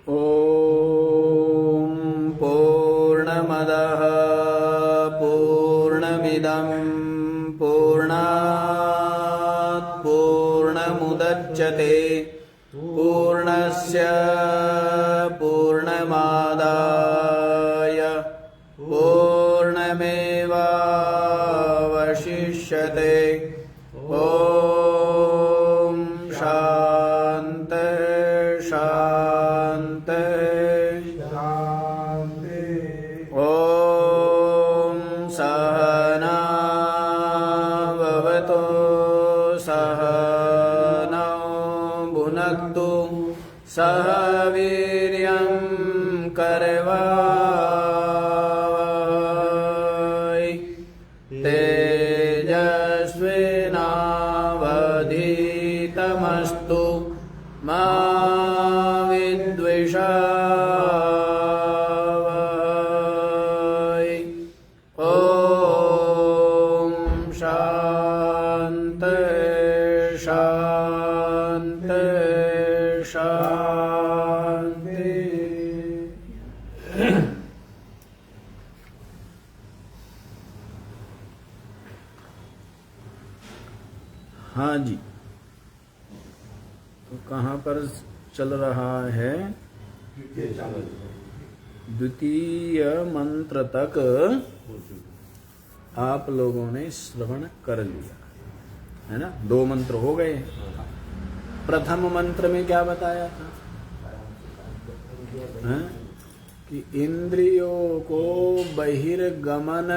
ॐ पूर्णमदः पूर्णमिदं पूर्णात् पूर्णमुदच्यते पूर्णस्य पूर्णमादाय पूर्णमेवावशिष्यते। ॐ शान्ति शान्ति शान्ति। ॐ सहना भवतु सहनौ भुनक्तु सह वीर्यं करवावहै तेजस्विनावधीतमस्तु मा विद्विषावहै। ॐ शान्ति शान्ति शान्ति। हाँ जी, तो कहाँ पर चल रहा है? द्वितीय मंत्र तक आप लोगों ने श्रवण कर लिया है ना। 2 मंत्र हो गए। प्रथम मंत्र में क्या बताया था? है? कि इंद्रियों को बहिर्गमन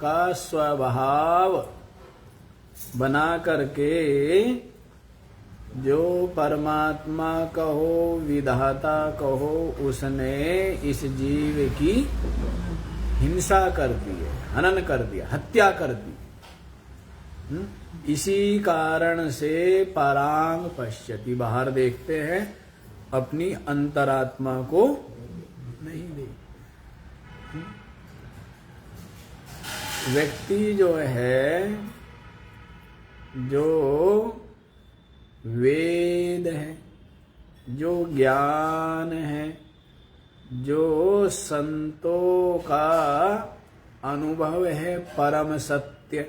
का स्वभाव बना करके जो परमात्मा कहो विधाता कहो उसने इस जीव की हिंसा कर दी है, हनन कर दिया, हत्या कर दी। इसी कारण से परांग पश्यति, बाहर देखते हैं अपनी अंतरात्मा को नहीं देख। व्यक्ति जो है, जो वेद है, जो ज्ञान है, जो संतों का अनुभव है परम सत्य,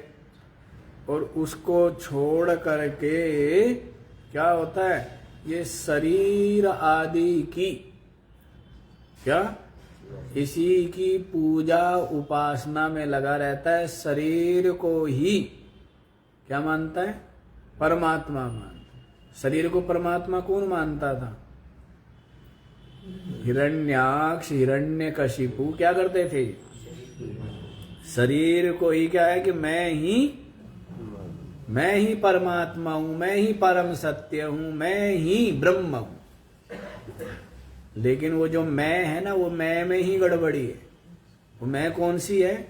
और उसको छोड़ करके क्या होता है? ये शरीर आदि की क्या इसी की पूजा उपासना में लगा रहता है। शरीर को ही क्या मानता है? परमात्मा मानता है। शरीर को परमात्मा कौन मानता था? हिरण्याक्ष हिरण्यकशिपु क्या करते थे? शरीर को ही क्या है कि मैं ही परमात्मा हूं, मैं ही परम सत्य हूं, मैं ही ब्रह्म हूं। लेकिन वो जो मैं है ना, वो मैं में ही गड़बड़ी है। वो मैं कौन सी है?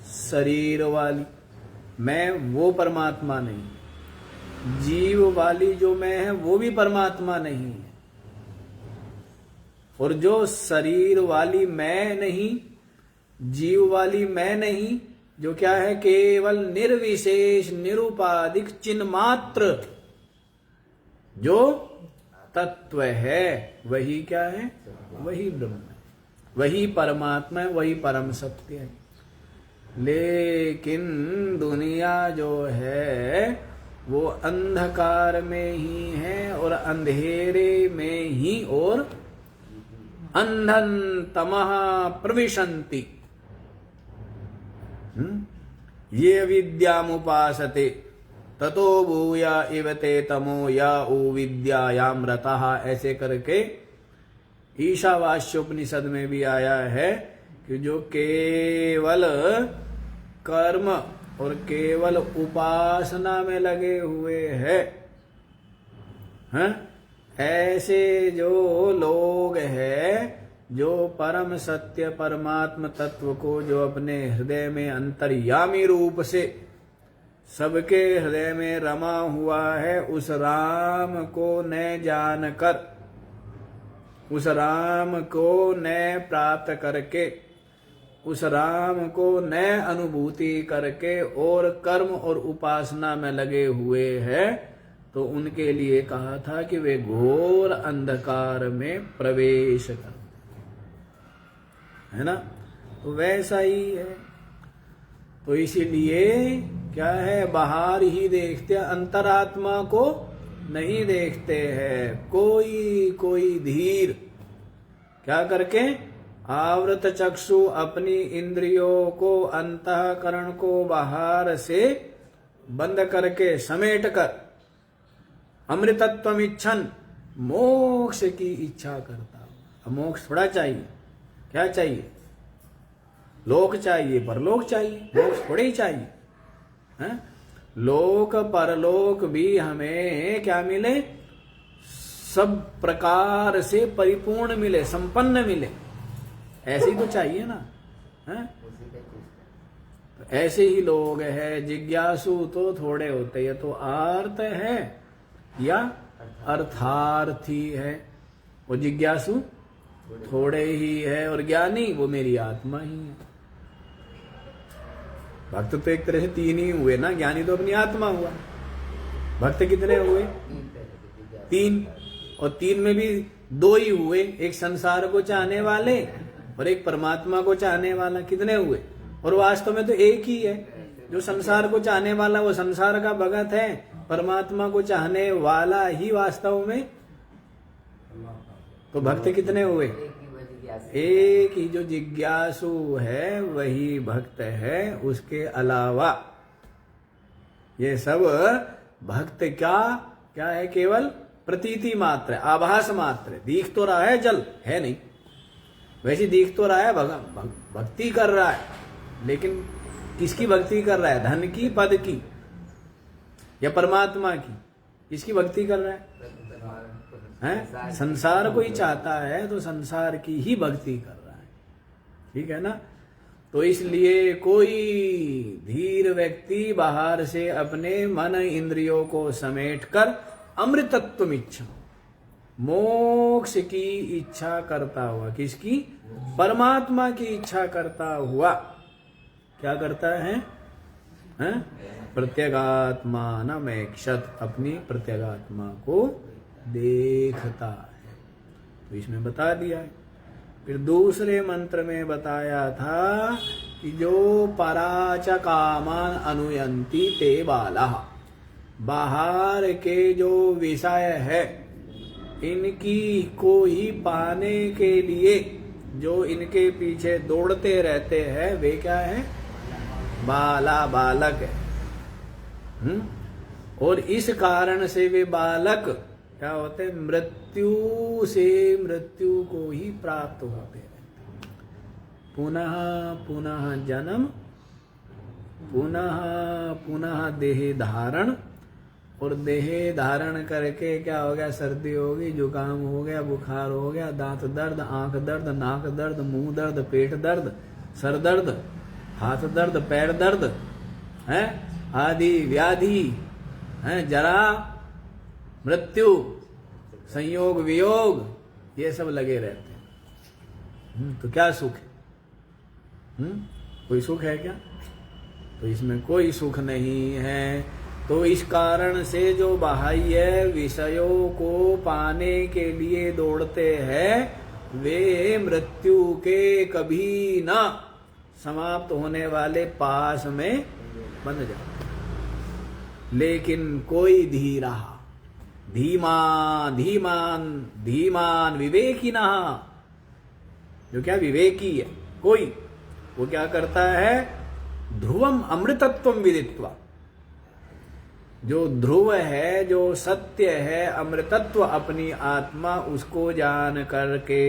शरीर वाली मैं, वो परमात्मा नहीं। जीव वाली जो मैं है वो भी परमात्मा नहीं है। और जो शरीर वाली मैं नहीं, जीव वाली मैं नहीं, जो क्या है? केवल निर्विशेष निरुपाधिक चिन्मात्र जो तत्व है, वही क्या है? वही ब्रह्म है, वही परमात्मा है, वही परम सत्य है। लेकिन दुनिया जो है वो अंधकार में ही है, और अंधेरे में ही, और अंधन तमः प्रविशन्ति ये विद्यामुपासते ततो भूया इव ते तमो या ओ विद्यायाम रतः। ऐसे करके ईशावास्योपनिषद में भी आया है कि जो केवल कर्म और केवल उपासना में लगे हुए हैं, ऐसे जो लोग हैं, जो परम सत्य परमात्म तत्व को जो अपने हृदय में अंतर्यामी रूप से सबके हृदय में रमा हुआ है, उस राम को न जानकर, उस राम को न प्राप्त करके, उस राम को न अनुभूति करके और कर्म और उपासना में लगे हुए हैं, तो उनके लिए कहा था कि वे घोर अंधकार में प्रवेश कर, है ना। तो वैसा ही है। तो इसीलिए क्या है, बाहर ही देखते, अंतरात्मा को नहीं देखते हैं। कोई कोई धीर क्या करके, आवृत चक्षु अपनी इंद्रियों को, अंतःकरण को बाहर से बंद करके समेट कर अमृतत्वम इच्छन, मोक्ष की इच्छा करता। अब मोक्ष थोड़ा चाहिए, क्या चाहिए, लोक चाहिए, परलोक चाहिए, मोक्ष थोड़े ही चाहिए, है? लोक परलोक भी हमें क्या मिले, सब प्रकार से परिपूर्ण मिले, संपन्न मिले, ऐसे ही तो चाहिए ना, है? तो ऐसे ही लोग हैं। जिज्ञासु तो थोड़े होते हैं, तो आर्त है या अर्थार्थी है। वो जिज्ञासु थोड़े ही है, और ज्ञानी वो मेरी आत्मा ही है। भक्त तो एक तरह से तीन ही हुए ना, ज्ञानी तो अपनी आत्मा हुआ। भक्त कितने हुए, तीन, और तीन में भी दो ही हुए, एक संसार को चाहने वाले और एक परमात्मा को चाहने वाला। कितने हुए, और वास्तव में तो एक ही है। जो संसार को चाहने वाला वो संसार का भगत है, परमात्मा को चाहने वाला ही वास्तव में। तो भक्त कितने हुए, एक ही। जो जिज्ञासु है वही भक्त है, उसके अलावा ये सब भक्त क्या क्या है, केवल प्रतीति मात्र, आभास मात्र। दिख तो रहा है, जल है नहीं, वैसे दिख तो रहा है, भक्ति कर रहा है, लेकिन किसकी भक्ति कर रहा है, धन की, पद की, या परमात्मा की? किसकी भक्ति कर रहा है? संसार को ही चाहता है, तो संसार की ही भक्ति कर रहा है, ठीक है ना। तो इसलिए कोई धीर व्यक्ति बाहर से अपने मन इंद्रियों को समेटकर अमृतत्व इच्छा, मोक्ष की इच्छा करता हुआ, किसकी, परमात्मा की इच्छा करता हुआ क्या करता है, प्रत्यगात्मानमैक्षत, अपनी प्रत्यगात्मा को देखता है। तो इसमें बता दिया है। फिर दूसरे मंत्र में बताया था कि जो पराच कामान अनुयंती ते बाला, बाहर के जो विषय है इनकी को ही पाने के लिए जो इनके पीछे दौड़ते रहते हैं, वे क्या है, बाला, बालक है। और इस कारण से वे बालक क्या होते हैं, मृत्यु से मृत्यु को ही प्राप्त होते हैं। पुनः पुनः जन्म, पुनः पुनः देह धारण, और देह धारण करके क्या हो गया, सर्दी हो गई, जुकाम हो गया, बुखार हो गया, दांत दर्द, आंख दर्द, नाक दर्द, मुंह दर्द, पेट दर्द, सर दर्द, हाथ दर्द, पैर दर्द है, आदि व्याधि है, जरा, मृत्यु, संयोग, वियोग, ये सब लगे रहते हैं। तो क्या सुख है, कोई सुख है क्या? तो इसमें कोई सुख नहीं है। तो इस कारण से जो बाह्य विषयों को पाने के लिए दौड़ते हैं, वे मृत्यु के कभी ना समाप्त होने वाले पास में बन जाते। लेकिन कोई धीरा, धीमान धीमान धीमान विवेकिना, जो क्या विवेकी है कोई, वो क्या करता है, ध्रुवम अमृतत्वम विदित्वा, जो ध्रुव है, जो सत्य है, अमृतत्व अपनी आत्मा, उसको जान करके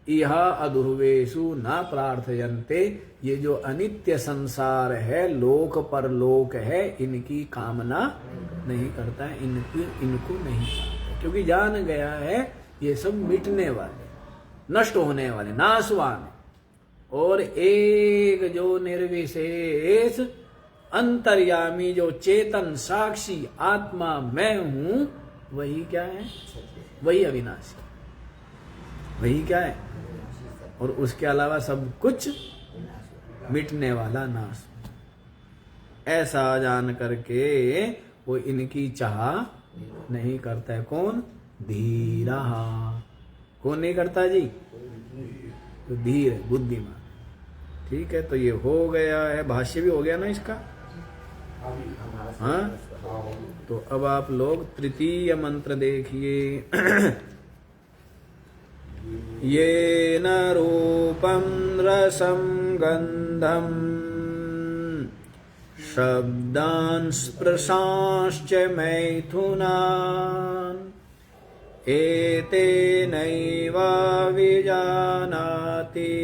इह अध्रुवेशु न प्रार्थयन्ते, ये जो अनित्य संसार है, लोक परलोक है, इनकी कामना नहीं करता है, इनको नहीं चाहता, क्योंकि जान गया है ये सब मिटने वाले, नष्ट होने वाले, नाशवान है। और एक जो निर्विशेष अंतर्यामी, जो चेतन साक्षी आत्मा मैं हूं, वही क्या है, वही अविनाशी, वही क्या है, और उसके अलावा सब कुछ मिटने वाला, नाश। ऐसा जान करके वो इनकी चाह नहीं करता है। कौन? धीरा। कौन नहीं करता जी? तो धीर, बुद्धिमान। ठीक है, तो ये हो गया है, भाष्य भी हो गया ना इसका। हाँ, तो अब आप लोग तृतीय मंत्र देखिए। ये न रूपम रसम गंधम शब्दान् स्पर्शांश्च मैथुनान् एतेनैव विजानाति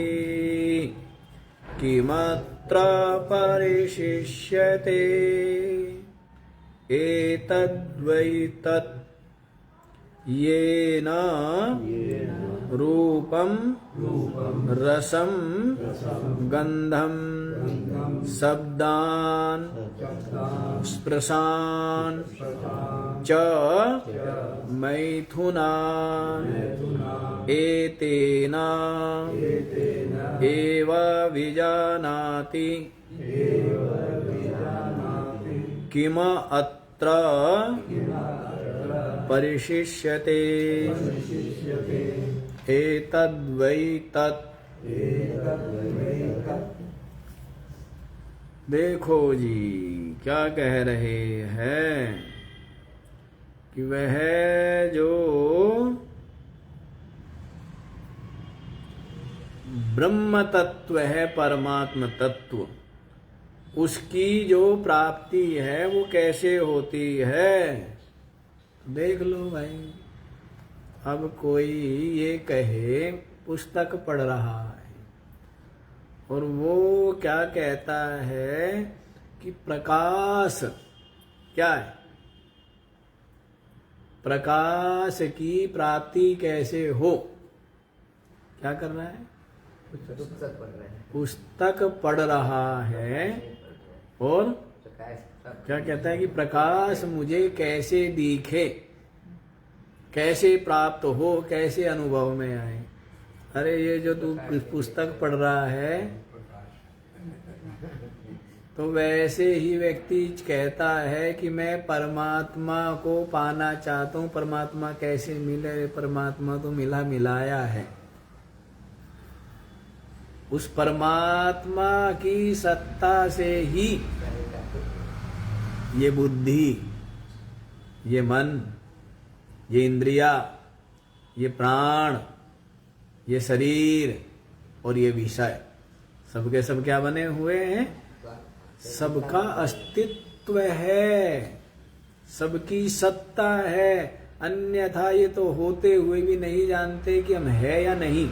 किमत्र परिशिष्यते एतद्वै तत् येन रूपम रसम गंधम शब्दान स्पर्शान च मैथुनान एतेना एव विजानाति किम अत्र परिशिष्यते एतद्वै तत्। देखो जी क्या कह रहे हैं कि वह जो ब्रह्म तत्व है, परमात्मा तत्व, उसकी जो प्राप्ति है वो कैसे होती है? देख लो भाई। अब कोई ये कहे पुस्तक पढ़ रहा है और वो क्या कहता है कि प्रकाश क्या है, प्रकाश की प्राप्ति कैसे हो? क्या कर रहा है? पुस्तक पढ़ रहा है और क्या कहता है कि प्रकाश मुझे कैसे दिखे, कैसे प्राप्त हो, कैसे अनुभव में आए। अरे ये जो तू पुस्तक पढ़ रहा है तो वैसे ही व्यक्ति कहता है कि मैं परमात्मा को पाना चाहता हूँ। परमात्मा कैसे मिले? परमात्मा तो मिला मिलाया है। उस परमात्मा की सत्ता से ही ये बुद्धि, ये मन, ये इंद्रिया, ये प्राण, ये शरीर और ये विषय सबके सब क्या बने हुए हैं? सबका अस्तित्व है, सबकी सत्ता है। अन्यथा ये तो होते हुए भी नहीं जानते कि हम है या नहीं।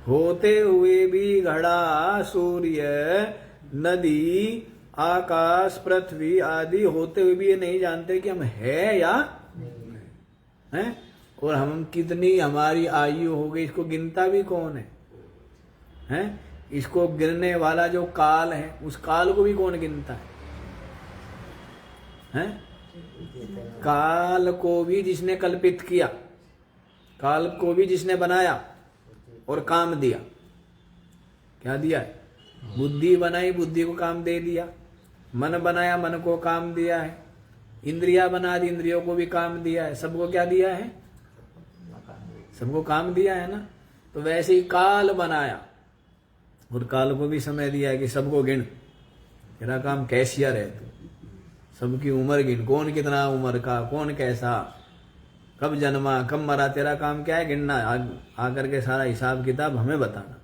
होते हुए भी घड़ा, सूर्य, नदी, आकाश, पृथ्वी आदि होते हुए भी ये नहीं जानते कि हम है या हैं। और हम कितनी हमारी आयु हो गई इसको गिनता भी कौन है? हैं? इसको गिनने वाला जो काल है उस काल को भी कौन गिनता है? हैं? काल को भी जिसने कल्पित किया, काल को भी जिसने बनाया और काम दिया। क्या दिया है? बुद्धि बनाई, बुद्धि को काम दे दिया। मन बनाया, मन को काम दिया है। इंद्रिया बना दी, इंद्रियों को भी काम दिया है। सबको क्या दिया है? सबको काम दिया है ना। तो वैसे ही काल बनाया और काल को भी समय दिया है कि सबको गिन, तेरा काम कैशियर है तू, सबकी उम्र गिन, कौन कितना उम्र का, कौन कैसा, कब जन्मा, कब मरा, तेरा काम क्या है? गिनना। आकर के सारा हिसाब किताब हमें बताना।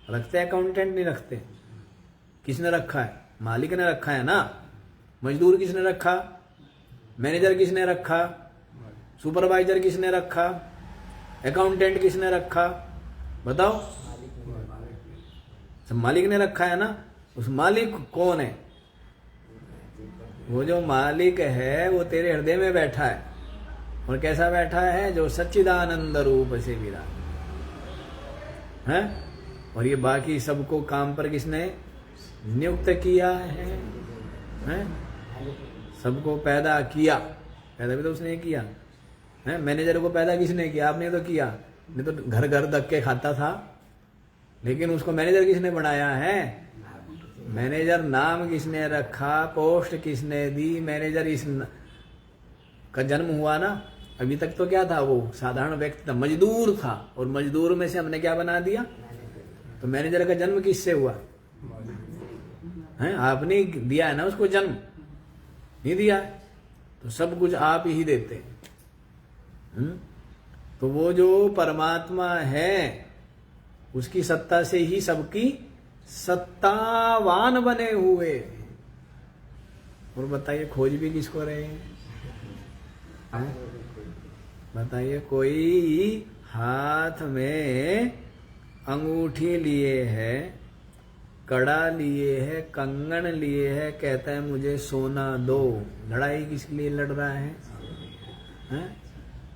रखते हैं अकाउंटेंट? नहीं रखते। किसने रखा है? मालिक ने रखा है ना। मजदूर किसने रखा? मैनेजर किसने रखा? सुपरवाइजर किसने रखा? अकाउंटेंट किसने रखा? बताओ। सब मालिक ने रखा है ना। उस मालिक कौन है? वो जो मालिक है वो तेरे हृदय में बैठा है। और कैसा बैठा है? जो सच्चिदानंद रूप से विराज है। और ये बाकी सबको काम पर किसने नियुक्त किया है? सबको पैदा किया, पैदा भी तो उसने किया है। मैनेजर को पैदा किसने किया? आपने तो किया। नहीं तो घर घर धक्के खाता था, लेकिन उसको मैनेजर किसने बनाया है? मैनेजर नाम किसने रखा, पोस्ट किसने दी, मैनेजर का जन्म हुआ ना। अभी तक तो क्या था, वो साधारण व्यक्ति था, मजदूर था, और मजदूर में से हमने क्या बना दिया, तो मैनेजर का जन्म किससे हुआ है? आपने दिया है ना उसको जन्म, नहीं दिया है? तो सब कुछ आप ही देते हैं। तो वो जो परमात्मा है उसकी सत्ता से ही सबकी सत्तावान बने हुए। और बताइए खोज भी किसको रहे हैं? बताइए, कोई हाथ में अंगूठी लिए है, कड़ा लिए है, कंगन लिए है, कहता है मुझे सोना दो। लड़ाई किसके लिए लड़ रहा है?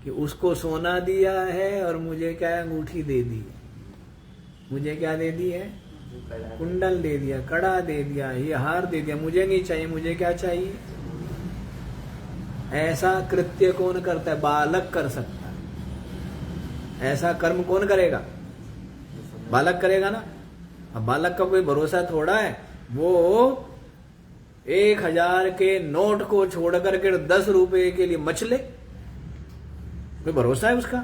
कि उसको सोना दिया है और मुझे क्या अंगूठी दे दी। मुझे क्या दे दी है? कुंडल दे दिया, कड़ा दे दिया, ये हार दे दिया। मुझे नहीं चाहिए, मुझे क्या चाहिए? ऐसा कृत्य कौन करता है? बालक कर सकता है। ऐसा कर्म कौन करेगा? बालक करेगा ना। अब बालक का कोई भरोसा थोड़ा है, वो 1000 के नोट को छोड़ करके 10 रुपए के लिए मचले, कोई भरोसा है उसका?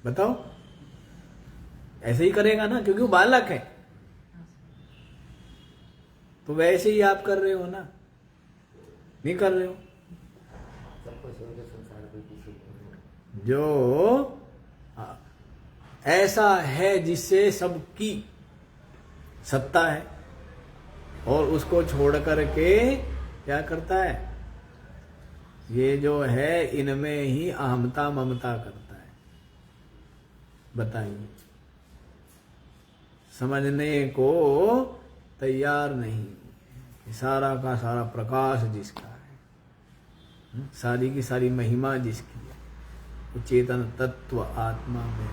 बताओ। ऐसे ही करेगा ना, क्योंकि वो बालक है। तो वैसे ही आप कर रहे हो ना, नहीं कर रहे हो? जो ऐसा है जिससे सबकी सत्ता है, और उसको छोड़ करके क्या करता है? ये जो है इनमें ही अहमता ममता करता है। बताइए, समझने को तैयार नहीं। सारा का सारा प्रकाश जिसका है, सारी की सारी महिमा जिसकी है, वो चेतन तत्व आत्मा में।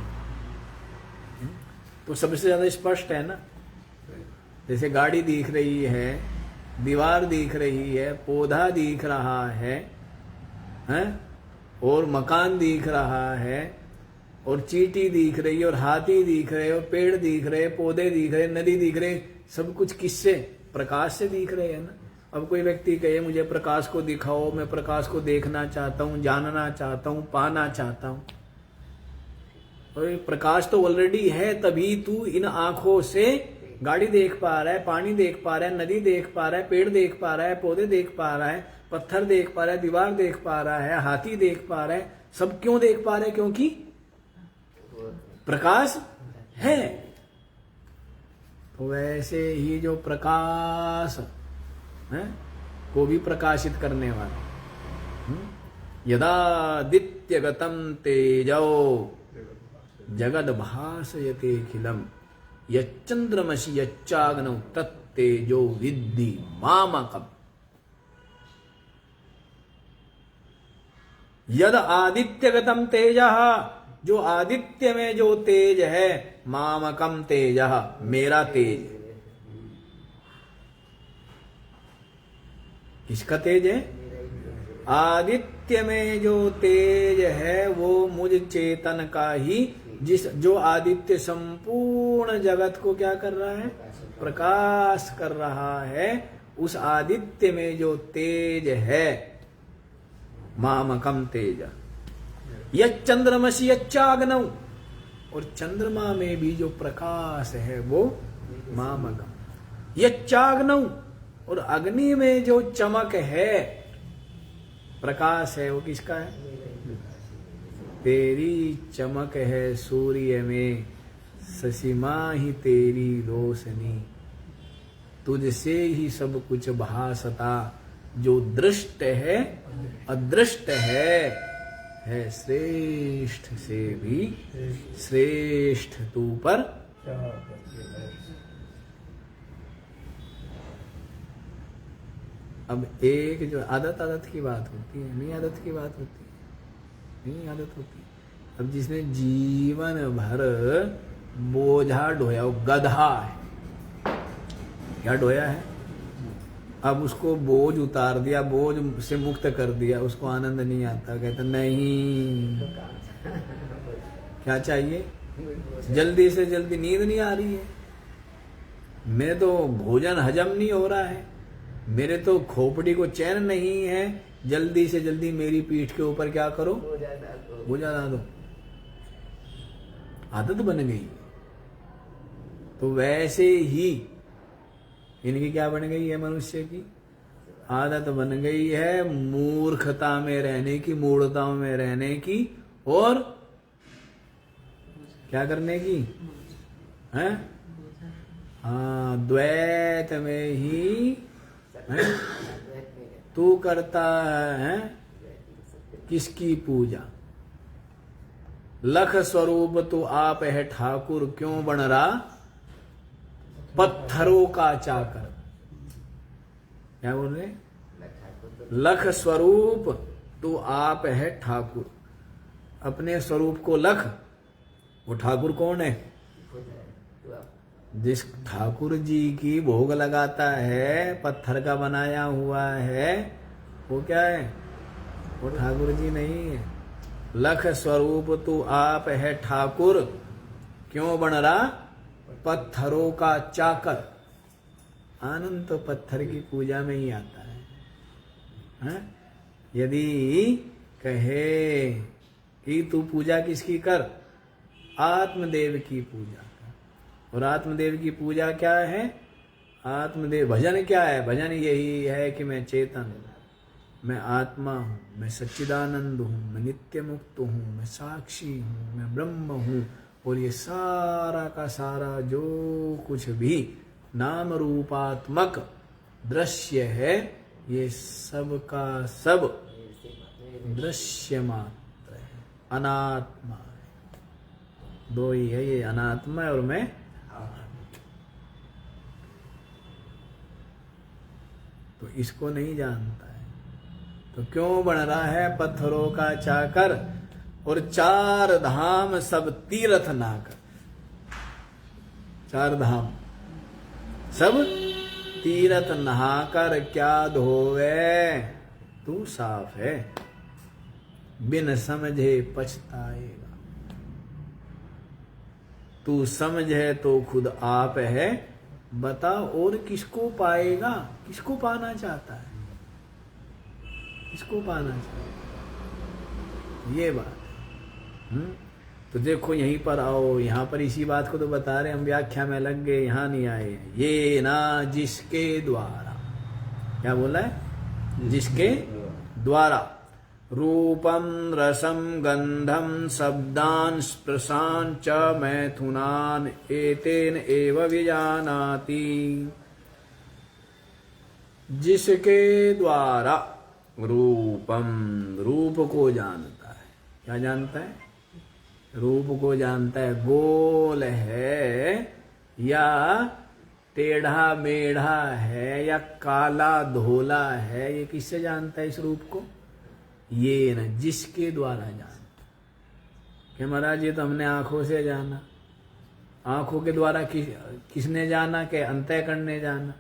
तो सबसे ज्यादा स्पष्ट है ना। जैसे गाड़ी दिख रही है, दीवार दिख रही है, पौधा दिख रहा है, और मकान दिख रहा है, और चींटी दिख रही है, और हाथी दिख रहे, और पेड़ दिख रहे, पौधे दिख रहे, नदी दिख रहे, सब कुछ किससे? प्रकाश से दिख रहे हैं ना। अब कोई व्यक्ति कहे मुझे प्रकाश को दिखाओ, मैं प्रकाश को देखना चाहता हूं, जानना चाहता हूं, पाना चाहता हूं। और प्रकाश तो ऑलरेडी है, तभी तू इन आंखों से गाड़ी देख पा रहा है, पानी देख पा रहा है, नदी देख पा रहा है, पेड़ देख पा रहा है, पौधे देख पा रहा है, पत्थर देख पा रहा है, दीवार देख पा रहा है, हाथी देख पा रहा है। सब क्यों देख पा रहे हैं? क्योंकि प्रकाश है। तो वैसे ही जो प्रकाश है को भी प्रकाशित करने वाला, यदादित्यगतम तेजो जगद भासयतेखिलम यच्चंद्रमसि यच्चाग्नौ तत्तेजो विद्धि मामकम्। यद आदित्यगतम तेजः, जो आदित्य में जो तेज है, मामकम तेजः, मेरा तेज। किसका तेज है? आदित्य में जो तेज है वो मुझ चेतन का ही, जो आदित्य संपूर्ण जगत को क्या कर रहा है? प्रकाश कर रहा है। उस आदित्य में जो तेज है, मामकम तेज, यच्चंद्रमसि यच्चाग्नौ, और चंद्रमा में भी जो प्रकाश है वो मामकम। यच्चाग्नौ, और अग्नि में जो चमक है, प्रकाश है, वो किसका है? तेरी चमक है सूर्य में, ससीमा ही तेरी रोशनी, तुझसे ही सब कुछ भासता। जो दृष्ट है अदृष्ट है श्रेष्ठ से भी श्रेष्ठ तू पर। अब एक जो आदत की बात होती है, नहीं आदत की बात होती है, नहीं आदत होती। अब जिसने जीवन भर बोझा ढोया, वो गधा है, क्या ढोया है? अब उसको बोझ उतार दिया, बोझ से मुक्त कर दिया, उसको आनंद नहीं आता। कहता नहीं, क्या चाहिए? जल्दी से जल्दी, नींद नहीं आ रही है, मेरे तो भोजन हजम नहीं हो रहा है, मेरे तो खोपड़ी को चैन नहीं है, जल्दी से जल्दी मेरी पीठ के ऊपर क्या करो, बोझा डाल दो। आदत बन गई। तो वैसे ही इनकी क्या बन गई है, मनुष्य की आदत बन गई है मूर्खता में रहने की, मूढ़ता में रहने की, और क्या करने की है, हाँ, द्वैत में ही है? तू करता है किसकी पूजा, लख स्वरूप तू आप है ठाकुर, क्यों बन रहा पत्थरों का चाकर। क्या बोल रहे, लख स्वरूप तू आप है ठाकुर, अपने स्वरूप को लख, वो ठाकुर कौन है, जिस ठाकुर जी की भोग लगाता है, पत्थर का बनाया हुआ है, वो क्या है, वो ठाकुर जी नहीं है। लख स्वरूप तू आप है ठाकुर, क्यों बन रहा पत्थरों का चाकर। आनंद तो पत्थर की पूजा में ही आता है, हाँ? यदि कहे कि तू पूजा किसकी कर, आत्मदेव की पूजा कर। और आत्मदेव की पूजा क्या है, आत्मदेव भजन क्या है, भजन यही है कि मैं चेतन हूँ, मैं आत्मा हूँ, मैं सच्चिदानंद हूँ, मैं नित्य मुक्त हूँ, मैं साक्षी हूँ, मैं ब्रह्म हूँ। और ये सारा का सारा जो कुछ भी नाम रूपात्मक दृश्य है, ये सब का सब दृश्य मात्र है, अनात्मा है। दो ही है, ये अनात्मा है और मैं। तो इसको नहीं जानता है, तो क्यों बन रहा है पत्थरों का चाकर, और चार धाम सब तीर्थ ना कर। चार धाम सब तीर्थ नहाकर क्या धोवे, तू साफ है, बिन समझे पछताएगा। तू समझे तो खुद आप है, बता और किसको पाएगा, किसको पाना चाहता है, किसको पाना चाहता है, ये बात। तो देखो यहीं पर आओ, यहाँ पर इसी बात को तो बता रहे, हम व्याख्या में लग गए, यहाँ नहीं आए। ये ना जिसके द्वारा, क्या बोला है, जिसके द्वारा रूपम रसम गंधम शब्दान स्पर्शान च मैथुनान एतेन एव विजानाति। जिसके द्वारा रूपम, रूप को जानता है, क्या जानता है, रूप को जानता है। गोल है या टेढ़ा मेढ़ा है या काला धोला है, ये किससे जानता है इस रूप को, ये न जिसके द्वारा जानता। कि महाराज ये तो हमने आंखों से जाना, आंखों के द्वारा किसने जाना, के अंतःकरण ने जाना।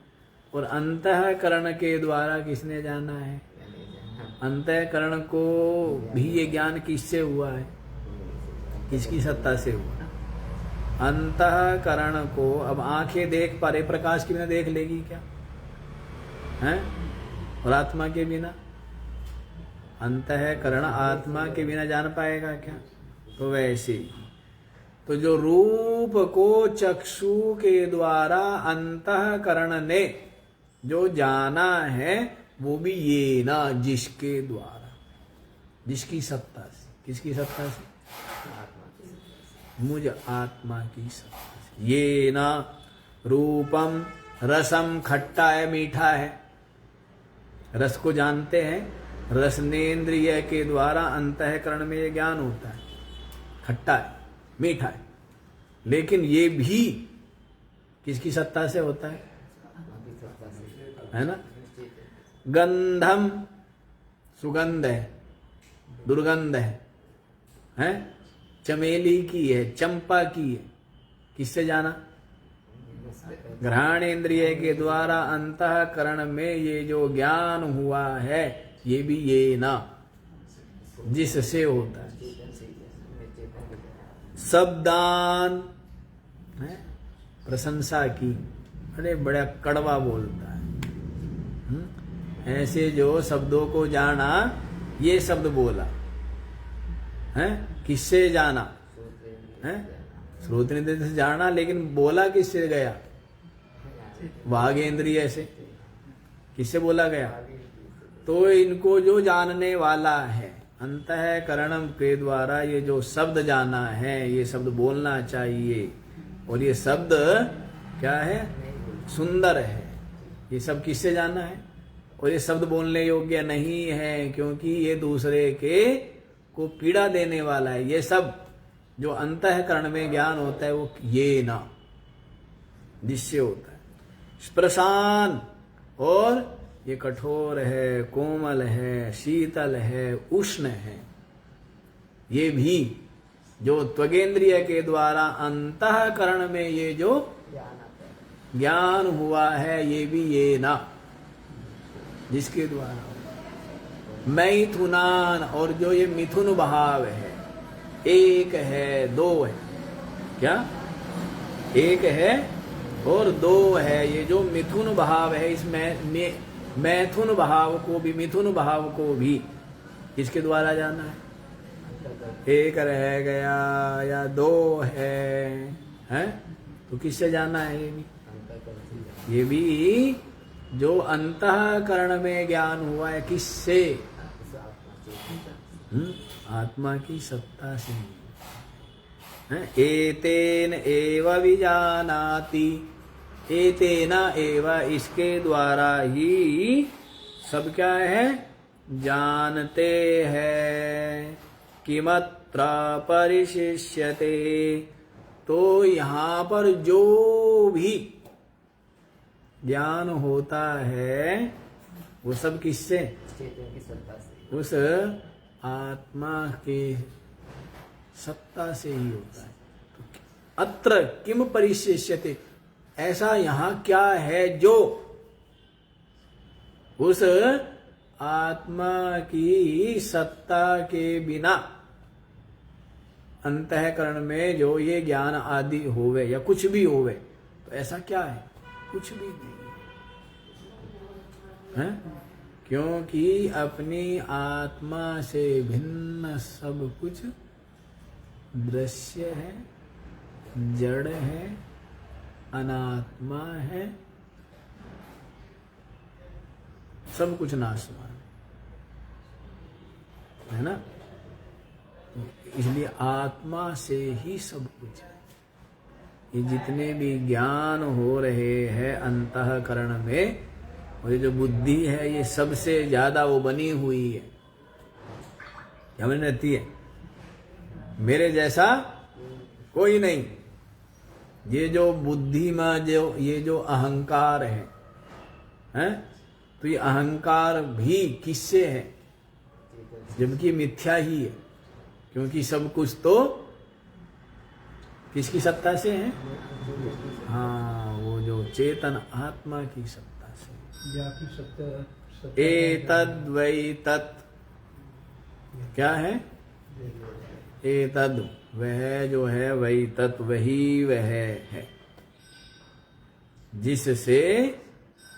और अंतःकरण के द्वारा किसने जाना है, अंतःकरण को भी ये ज्ञान किससे हुआ है, किसकी सत्ता से हुआ। अंतःकरण को अब आंखें देख पा रहे, प्रकाश के बिना देख लेगी क्या हैं, और आत्मा के बिना, अंतःकरण आत्मा के बिना जान पाएगा क्या। तो वैसे ही तो जो रूप को चक्षु के द्वारा अंतःकरण ने जो जाना है, वो भी ये ना जिसके द्वारा, जिसकी सत्ता से, किसकी सत्ता से, मुझ आत्मा की सत्ता से। ये ना रूपम रसम, खट्टा है मीठा है, रस को जानते हैं, रसनेन्द्रिय के द्वारा अंतःकरण में ये ज्ञान होता है, खट्टा है मीठा है। लेकिन ये भी किसकी सत्ता से होता है ना। गंधम सुगंध है, दुर्गंध है, चमेली की है, चंपा की है, किससे जाना, घ्राणेन्द्रिय के द्वारा अंतःकरण में ये जो ज्ञान हुआ है, ये भी ये ना जिससे होता है। शब्दान है, प्रशंसा की, अरे बड़ा कड़वा बोलता है। ऐसे जो शब्दों को जाना, ये शब्द बोला है, किससे जाना है? श्रोतेंद्रिय से जाना, लेकिन बोला किससे गया? वागेंद्रिय से। किससे बोला गया? तो इनको जो जानने वाला है अंतःकरण के द्वारा, ये जो शब्द जाना है, ये शब्द बोलना चाहिए, और ये शब्द क्या है? सुंदर है। ये सब किससे जाना है? और ये शब्द बोलने योग्य नहीं है, क्योंकि ये दूसरे के को पीड़ा देने वाला है। ये सब जो अंतःकरण में ज्ञान होता है वो ये ना, जिससे होता है स्प्रशान, और ये कठोर है, कोमल है, शीतल है, उष्ण है। ये भी जो त्वगेंद्रिय के द्वारा अंतःकरण में ये जो ज्ञान हुआ है, ये भी ये ना, जिसके द्वारा मैथुनान, और जो ये मिथुन भाव है, एक है दो है, क्या? एक है और दो है। ये जो मिथुन भाव है, इसमें मैथुन भाव को भी, मिथुन भाव को भी किसके द्वारा जाना है? एक रह गया या दो है? तो किससे जाना है? ये भी जो अंतःकरण में ज्ञान हुआ है, किससे? आत्मा की सत्ता से। एतेन एव विजानाति, एतेना एव, इसके द्वारा ही सब क्या है? जानते हैं। किमत्र परिशिष्यते, तो यहाँ पर जो भी ज्ञान होता है वो सब किससे? उस आत्मा के सत्ता से ही होता है। तो अत्र किम परिशिष्यते, ऐसा यहाँ क्या है जो उस आत्मा की सत्ता के बिना अंतःकरण में जो ये ज्ञान आदि होवे या कुछ भी होवे, तो ऐसा क्या है? कुछ भी नहीं है, क्योंकि अपनी आत्मा से भिन्न सब कुछ दृश्य है, जड़ है, अनात्मा है, सब कुछ नाशवान है ना। इसलिए आत्मा से ही सब कुछ है। ये जितने भी ज्ञान हो रहे हैं अंतःकरण में, और ये जो बुद्धि है, ये सबसे ज्यादा वो बनी हुई है, हमें रहती है। मेरे जैसा कोई नहीं। ये जो बुद्धि में जो ये जो अहंकार है, तो ये अहंकार भी किससे है? जबकि मिथ्या ही है, क्योंकि सब कुछ तो किसकी सत्ता से है? हाँ, वो जो चेतन आत्मा की सत्ता से। एतद् वै तत्, क्या है? एतद्, वह जो है, वही तत्, वही वह है जिससे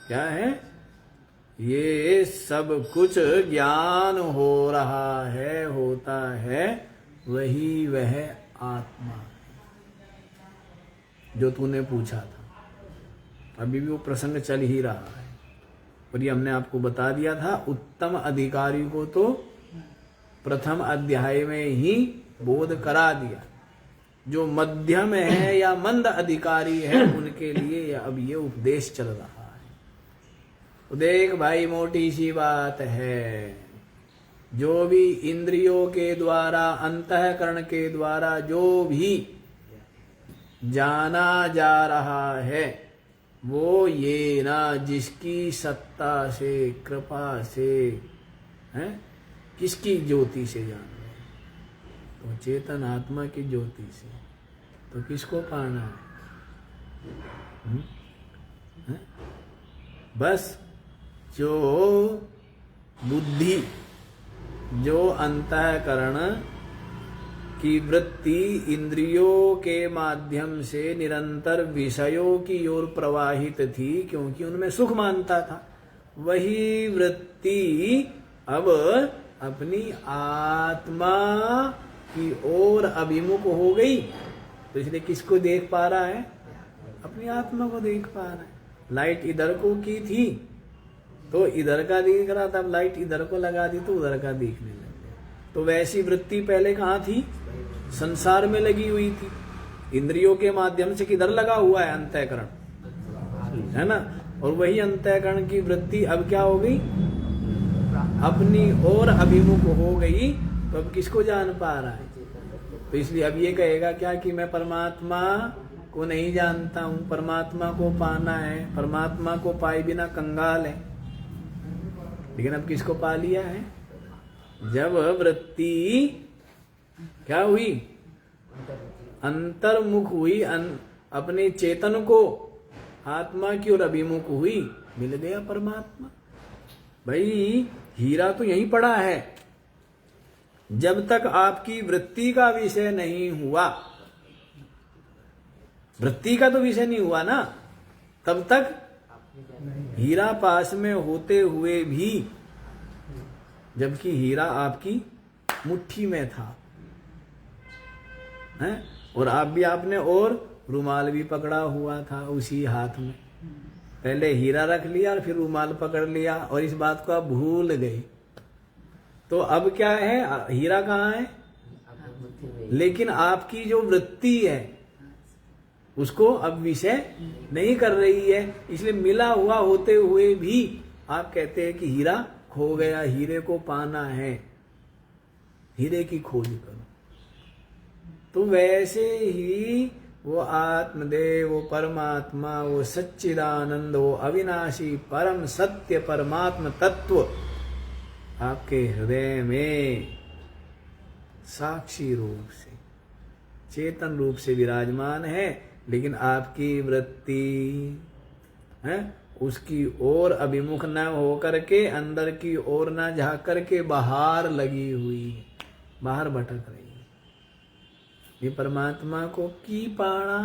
क्या है? ये सब कुछ ज्ञान हो रहा है, होता है, वही वह आत्मा जो तूने पूछा था। अभी भी वो प्रसंग चल ही रहा है, और ये हमने आपको बता दिया था। उत्तम अधिकारी को तो प्रथम अध्याय में ही बोध करा दिया। जो मध्यम है या मंद अधिकारी है, उनके लिए अब ये उपदेश चल रहा है। तो देख भाई, मोटी सी बात है, जो भी इंद्रियों के द्वारा, अंतःकरण के द्वारा जो भी जाना जा रहा है, वो ये ना, जिसकी सत्ता से, कृपा से, है, किसकी ज्योति से जान रहे? तो चेतन आत्मा की ज्योति से। तो किसको पाना है? बस जो बुद्धि, जो अंतःकरण कि वृत्ति इंद्रियों के माध्यम से निरंतर विषयों की ओर प्रवाहित थी, क्योंकि उनमें सुख मानता था। वही वृत्ति अब अपनी आत्मा की ओर अभिमुख हो गई, तो इसलिए किसको देख पा रहा है? अपनी आत्मा को देख पा रहा है। लाइट इधर को की थी तो इधर का दिख रहा था, अब लाइट इधर को लगा दी तो उधर का दिखने लग गया। तो वैसी वृत्ति पहले कहाँ थी? संसार में लगी हुई थी। इंद्रियों के माध्यम से किधर लगा हुआ है? अंतःकरण, है ना। और वही अंतःकरण की वृत्ति अब क्या हो गई? अपनी ओर अभिमुख हो गई, तो अब किसको जान पा रहा है? तो इसलिए अब ये कहेगा क्या कि मैं परमात्मा को नहीं जानता हूं, परमात्मा को पाना है, परमात्मा को पाए बिना कंगाल है। लेकिन अब किसको पा लिया है? जब वृत्ति क्या हुई? अंतर्मुख हुई, अपने चेतन को आत्मा की ओर अभिमुख हुई, मिल गया परमात्मा। भाई हीरा तो यहीं पड़ा है। जब तक आपकी वृत्ति का विषय नहीं हुआ, वृत्ति का तो विषय नहीं हुआ ना, तब तक हीरा पास में होते हुए भी, जबकि हीरा आपकी मुट्ठी में था, है? और आप भी आपने और रुमाल भी पकड़ा हुआ था उसी हाथ में। पहले हीरा रख लिया और फिर रुमाल पकड़ लिया, और इस बात को आप भूल गए। तो अब क्या है? हीरा कहाँ है? लेकिन आपकी जो वृत्ति है उसको अब विषय नहीं कर रही है, इसलिए मिला हुआ होते हुए भी आप कहते हैं कि हीरा खो गया, हीरे को पाना है, हीरे की खोज करो। तो वैसे ही वो आत्मदेव, वो परमात्मा, वो सच्चिदानंद, वो अविनाशी परम सत्य परमात्म तत्व आपके हृदय में साक्षी रूप से, चेतन रूप से विराजमान है। लेकिन आपकी वृत्ति है उसकी ओर अभिमुख न हो करके, अंदर की ओर न झाँक करके बाहर लगी हुई है, बाहर भटक रही है। ये परमात्मा को की पाना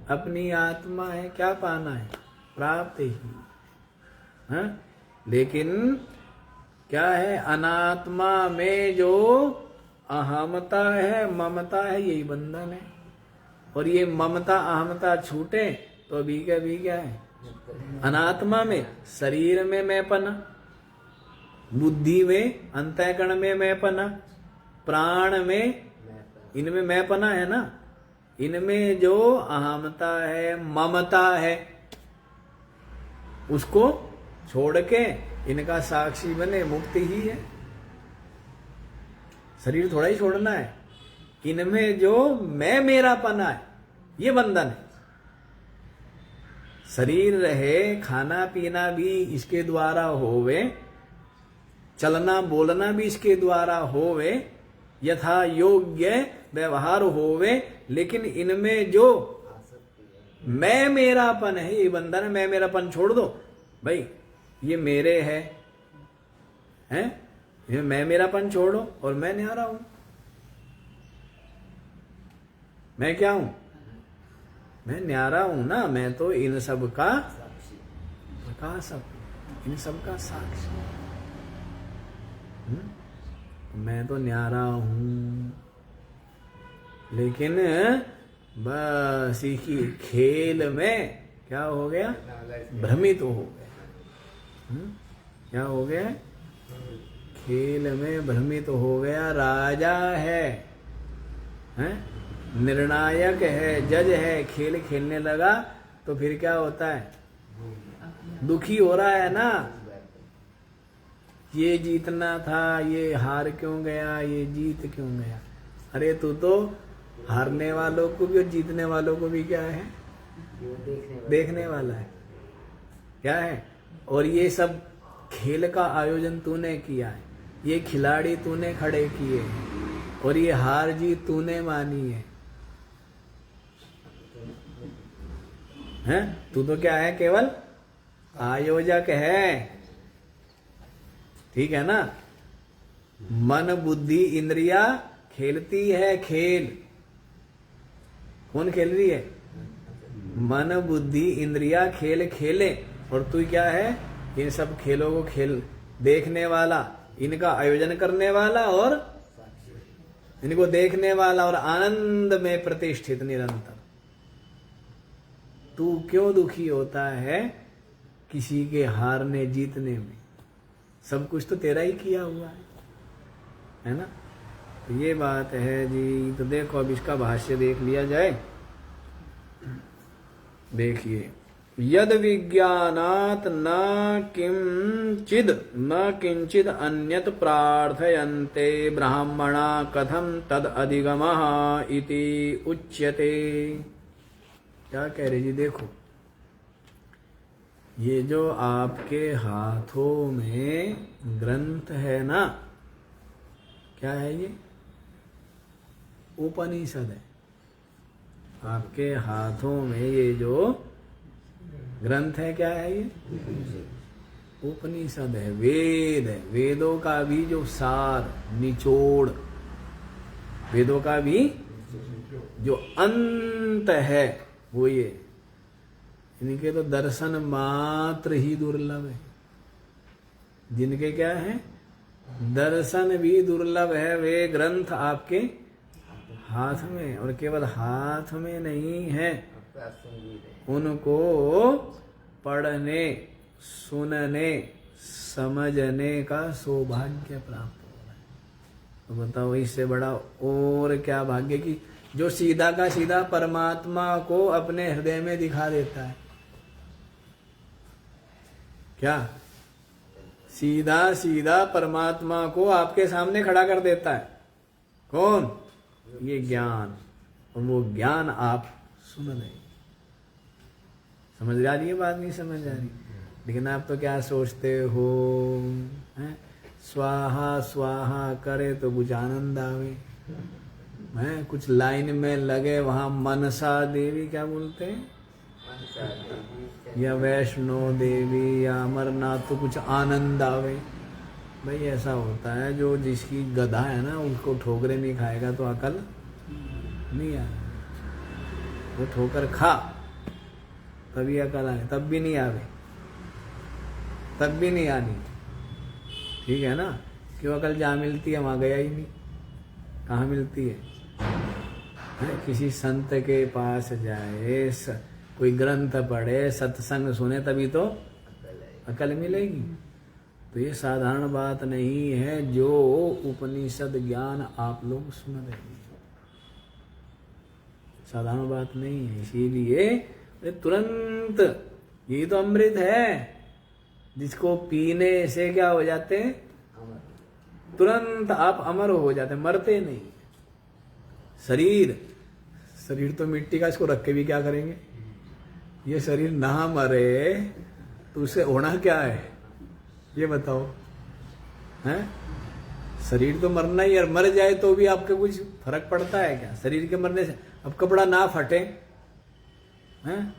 अपनी आत्मा है, क्या पाना है? प्राप्त ही है। लेकिन क्या है? अनात्मा में जो अहमता है, ममता है, यही बंधन है। और ये ममता अहमता छूटे तो अभी क्या है? अनात्मा में शरीर में मैंपना, बुद्धि में, अंतःकरण में मैंपना, प्राण में, इनमें मैंपना है ना। इनमें जो अहमता है, ममता है, उसको छोड़ के इनका साक्षी बने, मुक्ति ही है। शरीर थोड़ा ही छोड़ना है। इनमें जो मैं मेरापना है, ये बंधन है। शरीर रहे, खाना पीना भी इसके द्वारा होवे, चलना बोलना भी इसके द्वारा होवे, यथा योग्य व्यवहार होवे, लेकिन इनमें जो मैं मेरापन है, ये बंधन है। मैं मेरापन छोड़ दो भाई, ये मेरे है, ये मैं मेरापन छोड़ो और मैं न्यारा हूं। मैं क्या हूं? मैं न्यारा हूं ना। मैं तो इन सब का प्रकाशक, इन सब का साक्षी। मैं तो न्यारा हूं, लेकिन बस इसी खेल में क्या हो गया? भ्रमित हो गया। क्या हो गया? खेल में भ्रमित हो गया। राजा है, निर्णायक है, जज है, खेल खेलने लगा तो फिर क्या होता है? दुखी हो रहा है ना। ये जीतना था, ये हार क्यों गया, ये जीत क्यों गया? अरे तू तो हारने वालों को भी और जीतने वालों को भी क्या है? देखने वाला है। क्या है? और ये सब खेल का आयोजन तूने किया है, ये खिलाड़ी तूने खड़े किए हैं, और ये हार जीत तूने मानी है। हैं? तू तो क्या है? केवल आयोजक है। ठीक है ना। मन बुद्धि इंद्रिया खेलती है खेल। कौन खेल रही है? मन बुद्धि इंद्रिया खेल खेले। और तू क्या है? इन सब खेलों को खेल देखने वाला, इनका आयोजन करने वाला और इनको देखने वाला और आनंद में प्रतिष्ठित निरंतर। तू क्यों दुखी होता है किसी के हारने जीतने में? सब कुछ तो तेरा ही किया हुआ है ना? तो ये बात है जी। तो देखो अब इसका भाष्य देख लिया जाए। देखिए, यद विज्ञानात् न किंचिद अन्यत प्रार्थयन्ते ब्राह्मणा कथम तद अधिगमः इति उच्यते। क्या कह रहे जी? देखो, ये जो आपके हाथों में ग्रंथ है ना, क्या है ये? उपनिषद है। आपके हाथों में ये जो ग्रंथ है, क्या है ये? उपनिषद है, वेद है। वेदों का भी जो सार, निचोड़, वेदों का भी जो अंत है वो ये। इनके तो दर्शन मात्र ही दुर्लभ है। जिनके क्या है? दर्शन भी दुर्लभ है। वे ग्रंथ आपके हाथ में, और केवल हाथ में नहीं है, उनको पढ़ने, सुनने, समझने का सौभाग्य प्राप्त हो रहा है। तो बताओ इससे बड़ा और क्या भाग्य की जो सीधा का सीधा परमात्मा को अपने हृदय में दिखा देता है। क्या? सीधा सीधा परमात्मा को आपके सामने खड़ा कर देता है। कौन? ये ज्ञान। और वो ज्ञान आप सुन रहे। समझ आ रही है बात? नहीं समझ आ रही? लेकिन आप तो क्या सोचते हो, हैं? स्वाहा स्वाहा करे तो कुछ आनंद आवे, हैं? कुछ लाइन में लगे वहां मनसा देवी, क्या बोलते हैं, या वैष्णो देवी या अमरनाथ, तो कुछ आनंद आवे। भाई ऐसा होता है, जो जिसकी गधा है ना, उसको ठोकरे नहीं खाएगा तो अकल नहीं आए। वो ठोकर खा तभी अकल आए, तब भी नहीं आवे, तब भी नहीं आनी। ठीक है ना? क्यों? अकल जहाँ मिलती है वहां गया ही नहीं। कहाँ मिलती है? किसी संत के पास जाए, कोई ग्रंथ पढ़े, सत्संग सुने, तभी तो अकल मिलेगी। तो ये साधारण बात नहीं है जो उपनिषद ज्ञान आप लोग सुन रहे हैं। साधारण बात नहीं है। इसीलिए तुरंत, ये तो अमृत है जिसको पीने से क्या हो जाते हैं? तुरंत आप अमर हो जाते हैं, मरते नहीं। शरीर तो मिट्टी का, इसको रख के भी क्या करेंगे? ये शरीर ना मरे तो उसे होना क्या है? ये बताओ, हैं? शरीर तो मरना ही है। मर जाए तो भी आपके कुछ फर्क पड़ता है क्या शरीर के मरने से? अब कपड़ा ना फटे, हैं?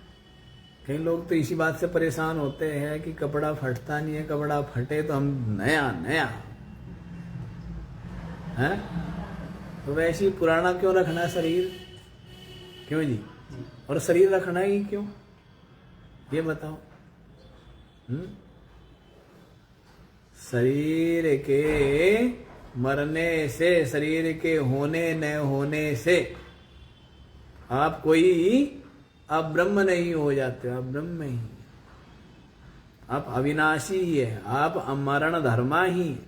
कई लोग तो इसी बात से परेशान होते हैं कि कपड़ा फटता नहीं है, कपड़ा फटे तो हम नया नया, हैं? तो वैसे ही पुराना क्यों रखना शरीर? क्यों जी? और शरीर रखना ही क्यों? ये बताओ। शरीर के मरने से, शरीर के होने न होने से आप कोई अब्रह्म नहीं हो जाते। आप ब्रह्म ही, आप अविनाशी ही है, आप अमरण धर्मा ही।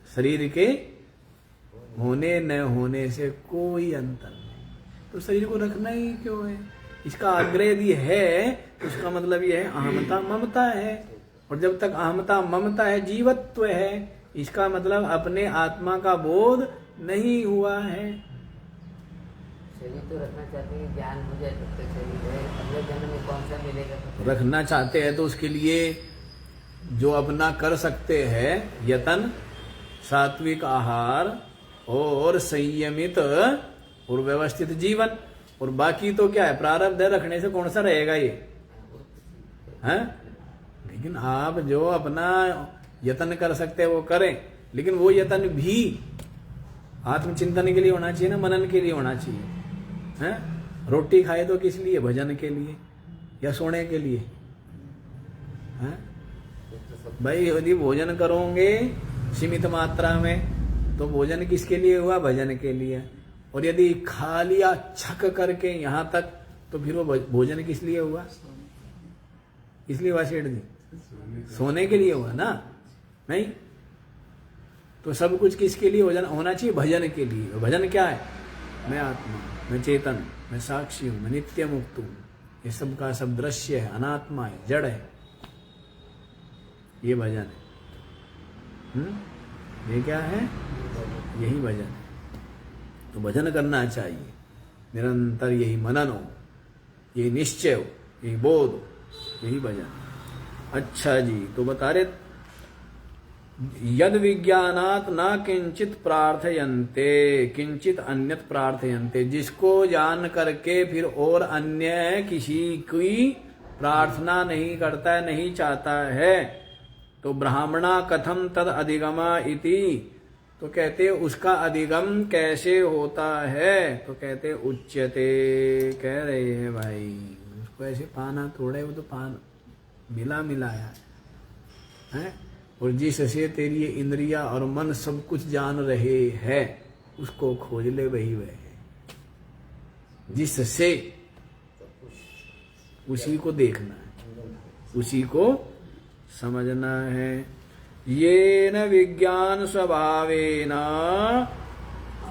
शरीर के होने न होने से कोई अंतर नहीं। तो शरीर को रखना ही क्यों है? इसका आग्रह यदि है तो उसका मतलब यह है अहमता ममता है। और जब तक अहमता ममता है, जीवत्व है, इसका मतलब अपने आत्मा का बोध नहीं हुआ है। शरीर तो रखना चाहते हैं, ज्ञान हो जाए तब तक शरीर है, अगले जन्म में कौन सा मिलेगा? रखना चाहते हैं तो उसके लिए जो अपना कर सकते हैं यतन, सात्विक आहार और संयमित और व्यवस्थित जीवन। और बाकी तो क्या है? प्रारब्ध रखने से कौन सा रहेगा ये, हैं? लेकिन आप जो अपना यतन कर सकते हैं वो करें, लेकिन वो यतन भी आत्मचिंतन के लिए होना चाहिए ना, मनन के लिए होना चाहिए। हैं? रोटी खाए तो किस लिए? भजन के लिए या सोने के लिए? हैं? भाई यदि भोजन करोगे सीमित मात्रा में तो भोजन किसके लिए हुआ? भजन के लिए। और यदि खा लिया छक करके यहां तक तो फिर वो भोजन किस लिए हुआ? इसलिए हुआ सेठ जी, सोने के लिए हुआ ना? नहीं तो सब कुछ किसके लिए भोजन होना चाहिए? भजन के लिए। भजन क्या है? मैं आत्मा, मैं चेतन, मैं साक्षी हूं, मैं नित्य मुक्त हूं, ये सब का सब दृश्य है, अनात्मा है, जड़ है, ये भजन है। ये क्या है? यही भजन है। तो भजन करना चाहिए, निरंतर यही मनन हो, यही निश्चय हो, यही बोध हो, यही भजन। अच्छा जी, तो बता रहे यद विज्ञानात् न किंचित प्रार्थयन्ते किंचित अन्यत प्रार्थयन्ते, जिसको जान करके फिर और अन्य किसी की प्रार्थना नहीं करता है, नहीं चाहता है, तो ब्राह्मणा कथम तद अधिगमा इति, तो कहते उसका अधिगम कैसे होता है? तो कहते उच्यते, कह रहे हैं भाई उसको ऐसे पाना थोड़े, वो तो पान मिला मिलाया है। और जिससे तेरी ये इंद्रिया और मन सब कुछ जान रहे हैं उसको खोज ले, वही वह है जिससे, उसी को देखना है, उसी को समझना है। ये न विज्ञान स्वभावेन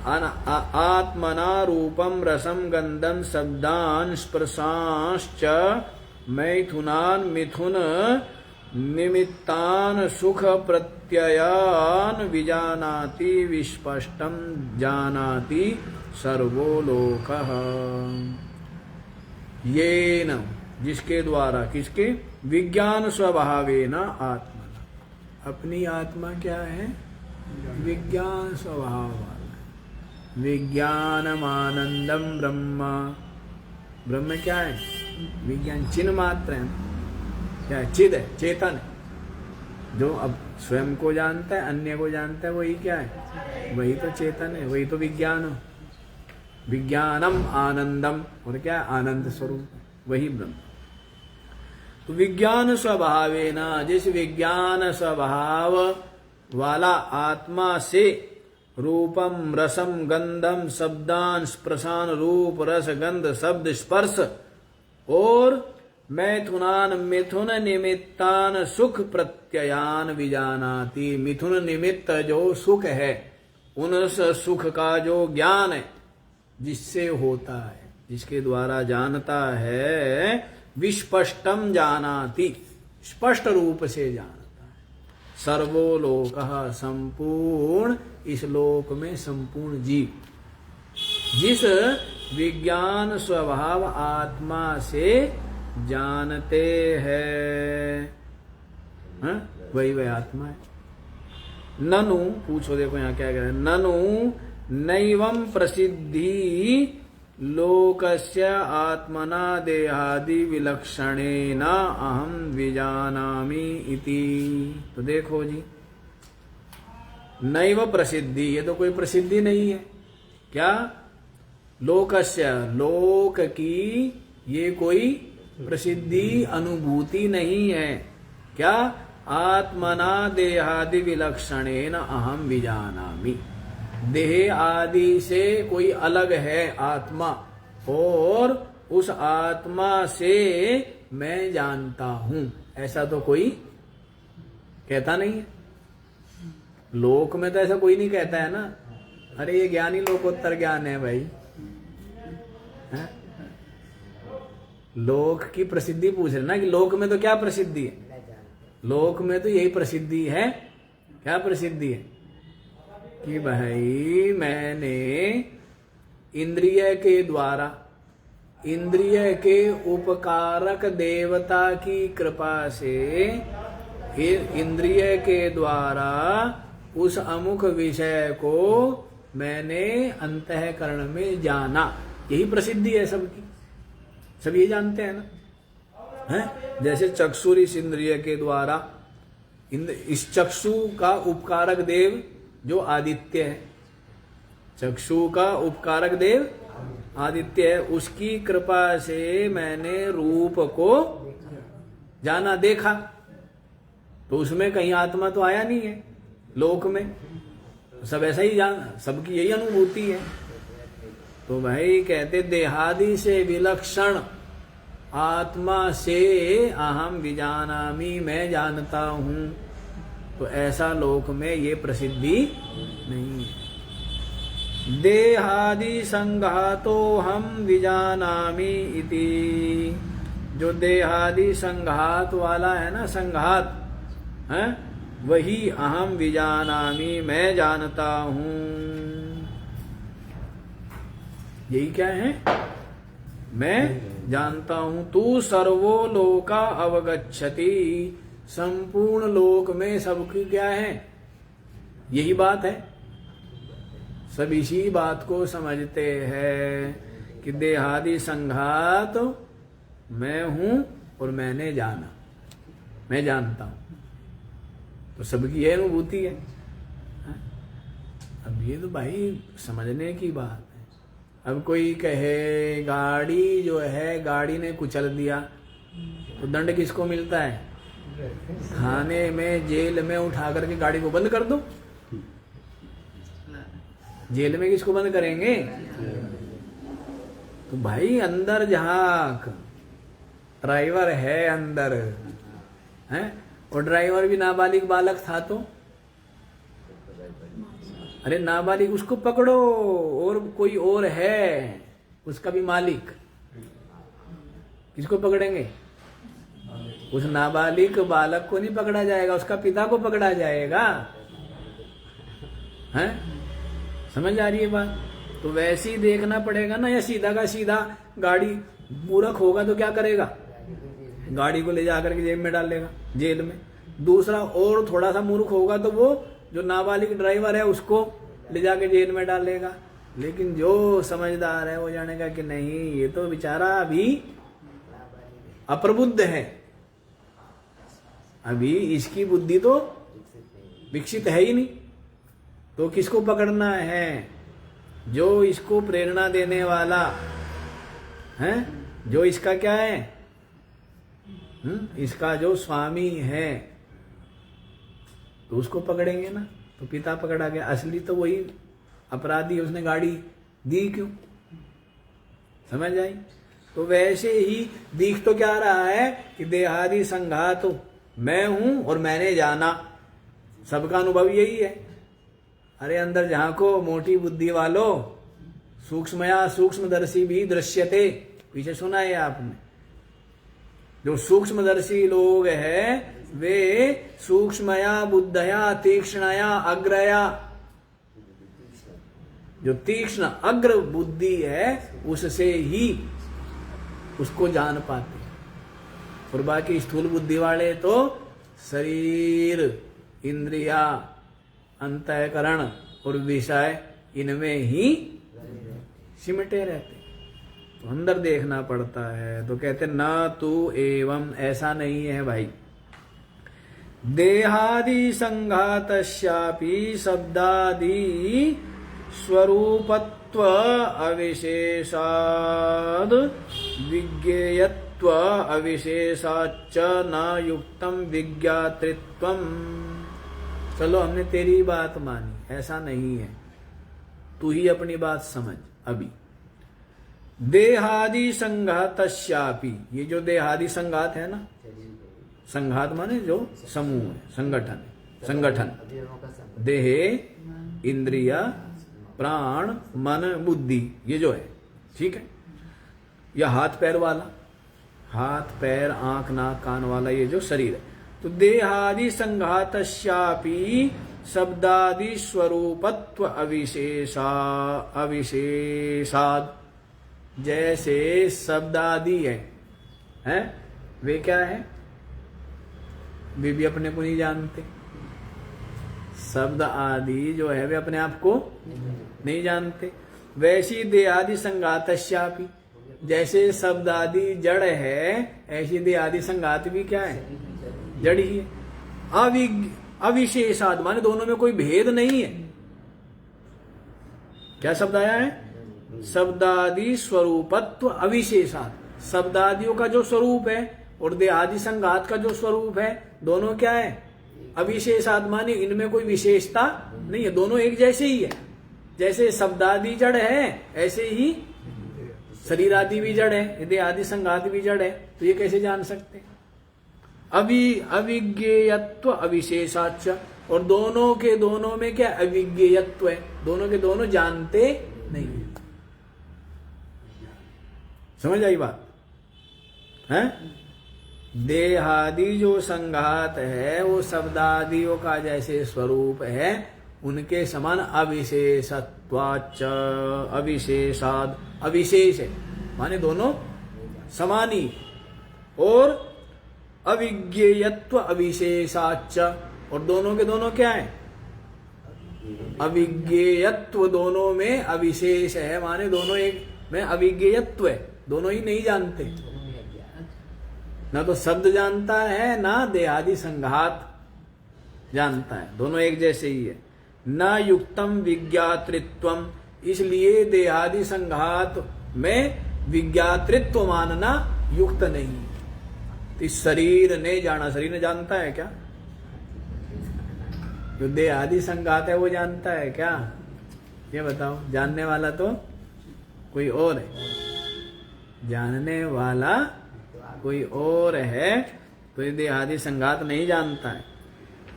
आत्मना रूपम रसम गंधम शब्दान स्पर्शांश्च मैथुनान मिथुन निमित्तान सुख प्रत्ययान विजानाति विस्पष्टम जानाति सर्वो लोकः। येन, जिसके द्वारा, किसके? विज्ञान स्वभावेन आत्मा, अपनी आत्मा क्या है? विज्ञान स्वभाव वाला। विज्ञानम आनंदम ब्रह्म, ब्रह्म क्या है? विज्ञान, चिन्ह मात्र है, क्या है? चिद है, चेतन है, जो अब स्वयं को जानता है, अन्य को जानता है, वही क्या है? वही तो चेतन है, वही तो विज्ञान हो। विज्ञानम आनंदम, और क्या? आनंद स्वरूप, वही ब्रह्म। तो विज्ञान स्वभावेन, जिस विज्ञान स्वभाव वाला आत्मा से रूपम रसम गंधम शब्दान स्पर्शान, रूप रस गंध शब्द स्पर्श और मैथुनान मिथुन निमित्तान सुख प्रत्ययान विजानाति, मिथुन निमित्त जो सुख है, उन सुख का जो ज्ञान है, जिससे होता है, जिसके द्वारा जानता है, विस्पष्टम जानाति, स्पष्ट रूप से जानता है। सर्वो लोकः, संपूर्ण इस लोक में संपूर्ण जीव, जिस विज्ञान स्वभाव आत्मा से जानते हैं, वही वह आत्मा है। ननु, पूछो देखो यहाँ क्या कह रहे हैं, ननु नैवं प्रसिद्धि लोकस्य आत्मना देहादि विलक्षणेन अहम विजानामि इति। तो देखो जी, नैव प्रसिद्धि, ये तो कोई प्रसिद्धि नहीं है। क्या? लोकस्य, लोक की ये कोई प्रसिद्धि अनुभूति नहीं है। क्या? आत्मना देहादि विलक्षणेन अहम विजानामि, देह आदि से कोई अलग है आत्मा, और उस आत्मा से मैं जानता हूं, ऐसा तो कोई कहता नहीं है। लोक में तो ऐसा कोई नहीं कहता है ना, अरे ये ज्ञानी लोकोत्तर ज्ञान है भाई। है? लोक की प्रसिद्धि पूछ रहे ना, कि लोक में तो क्या प्रसिद्धि है? लोक में तो यही प्रसिद्धि है। क्या प्रसिद्धि है? कि भाई मैंने इंद्रिय के द्वारा, इंद्रिय के उपकारक देवता की कृपा से, इंद्रिय के द्वारा उस अमुक विषय को मैंने अंतःकरण में जाना, यही प्रसिद्धि है सबकी। सब ये जानते हैं ना, हैं? जैसे चक्षुर इस इंद्रिय के द्वारा, इस चक्षु का उपकारक देव जो आदित्य है, चक्षु का उपकारक देव आदित्य है, उसकी कृपा से मैंने रूप को जाना, देखा। तो उसमें कहीं आत्मा तो आया नहीं है लोक में, सब ऐसा ही जान, सबकी यही अनुभूति है। तो भाई कहते देहादि से विलक्षण आत्मा से अहम विजानामि, मैं जानता हूं। तो ऐसा लोक में ये प्रसिद्धि नहीं है। देहादि संघातो हम विजानामि इति, जो देहादि संघात वाला है ना, संघात है, वही अहम विजानामि, मैं जानता हूं। यही क्या है, मैं जानता हूं। तू सर्वो लोका अवगच्छति, संपूर्ण लोक में सबकी क्या है, यही बात है। सब इसी बात को समझते हैं कि देहादि संघात मैं हूं और मैंने जाना, मैं जानता हूं। तो सबकी यह अनुभूति है। अब ये तो भाई समझने की बात है। अब कोई कहे गाड़ी जो है, गाड़ी ने कुचल दिया तो दंड किसको मिलता है? थाने में, जेल में उठा करके गाड़ी को बंद कर दो। जेल में किसको बंद करेंगे? तो भाई अंदर झांक, ड्राइवर है अंदर है, और ड्राइवर भी नाबालिग बालक था तो अरे नाबालिग उसको पकड़ो, और कोई और है उसका भी मालिक, किसको पकड़ेंगे? उस नाबालिग बालक को नहीं पकड़ा जाएगा, उसका पिता को पकड़ा जाएगा। हैं, समझ आ रही है बात? तो वैसे ही देखना पड़ेगा ना, या सीधा का सीधा गाड़ी, मूर्ख होगा तो क्या करेगा? गाड़ी को ले जाकर के जेब में डाल लेगा, जेल में। दूसरा और थोड़ा सा मूर्ख होगा तो वो जो नाबालिग ड्राइवर है उसको ले जाके जेल में डालेगा। लेकिन जो समझदार है वो जानेगा कि नहीं, ये तो बेचारा अभी अप्रबुद्ध है, अभी इसकी बुद्धि तो विकसित है ही नहीं। तो किसको पकड़ना है? जो इसको प्रेरणा देने वाला है, जो इसका क्या है, इसका जो स्वामी है, तो उसको पकड़ेंगे ना। तो पिता पकड़ा गया, असली तो वही अपराधी, उसने गाड़ी दी क्यों? समझ आई? तो वैसे ही दिख तो क्या रहा है कि देहादि संघात तो मैं हूं और मैंने जाना, सबका अनुभव यही है। अरे अंदर झांको मोटी बुद्धि वालों, सूक्ष्मया सूक्ष्मदर्शी भी दृश्यते, पीछे सुना है आपने। जो सूक्ष्मदर्शी लोग हैं वे सूक्ष्मया बुद्धया तीक्ष्णया अग्रया, जो तीक्ष्ण अग्र बुद्धि है उससे ही उसको जान पाते हैं। और बाकी स्थूल बुद्धि वाले तो शरीर, इंद्रिया, अंतःकरण और विषय इनमें ही सिमटे रहते। तो अंदर देखना पड़ता है। तो कहते ना तू एवं, ऐसा नहीं है भाई। देहादि संघातस्यापि शब्दादि स्वरूपत्व अविशेषाद विज्ञेयत्व अविशेषाच्च न युक्तम विज्ञातृत्वम। चलो हमने तेरी बात मानी, ऐसा नहीं है, तू ही अपनी बात समझ। अभी देहादि संघातस्यापि, ये जो देहादि संघात है ना, संघात माने जो समूह है, संगठन, संगठन, देह, इंद्रिया, प्राण, मन, बुद्धि, ये जो है, ठीक है। या हाथ पैर वाला, हाथ पैर आंख नाक कान वाला ये जो शरीर है। तो देहादि संघातस्यापि शब्दादि स्वरूपत्व अविशेषाद, जैसे शब्दादि है वे क्या है? वे भी अपने को नहीं जानते। शब्द आदि जो है वे अपने आप को नहीं जानते। वैसी देहादि संघातस्यापि, जैसे शब्द आदि जड़ है, ऐसी देहादि संघात भी क्या है? जड़ ही है। अविशेषाद माने दोनों में कोई भेद नहीं है। क्या शब्द आया है? शब्दादि स्वरूपत्व अविशेषात। शब्दादियों का जो स्वरूप है और देहादि संघात का जो स्वरूप है, दोनों क्या है? अविशेषात, माने इनमें कोई विशेषता नहीं है, दोनों एक जैसे ही है। जैसे शब्दादि जड़ है ऐसे ही शरीर आदि भी जड़ है, देहादि संघात भी जड़ है। तो ये कैसे जान सकते? अविज्ञेयत्व अविशेषाच, और दोनों के दोनों में क्या अविज्ञेयत्व है, दोनों के दोनों जानते नहीं है। समझ आई बात है? देहादि जो संघात है वो शब्दादियों का जैसे स्वरूप है, उनके समान अविशेषत्वाच, अविशेषाद, अविशेष है माने दोनों समानी, और अविज्ञेयत्व अविशेषाच, और दोनों के दोनों क्या है? अविज्ञेयत्व, दोनों में अविशेष है माने दोनों एक में अविज्ञेयत्व है, दोनों ही नहीं जानते। ना तो शब्द जानता है ना देहादि संघात जानता है, दोनों एक जैसे ही है। न युक्तम विज्ञातृत्वम, इसलिए देहादि संघात में विज्ञातृत्व मानना युक्त नहीं। तो शरीर ने जाना, शरीर ने जानता है क्या? जो देहादि संघात है वो जानता है क्या? ये बताओ। जानने वाला तो कोई और है, जानने वाला कोई और है, तो ये देहादि संघात नहीं जानता है।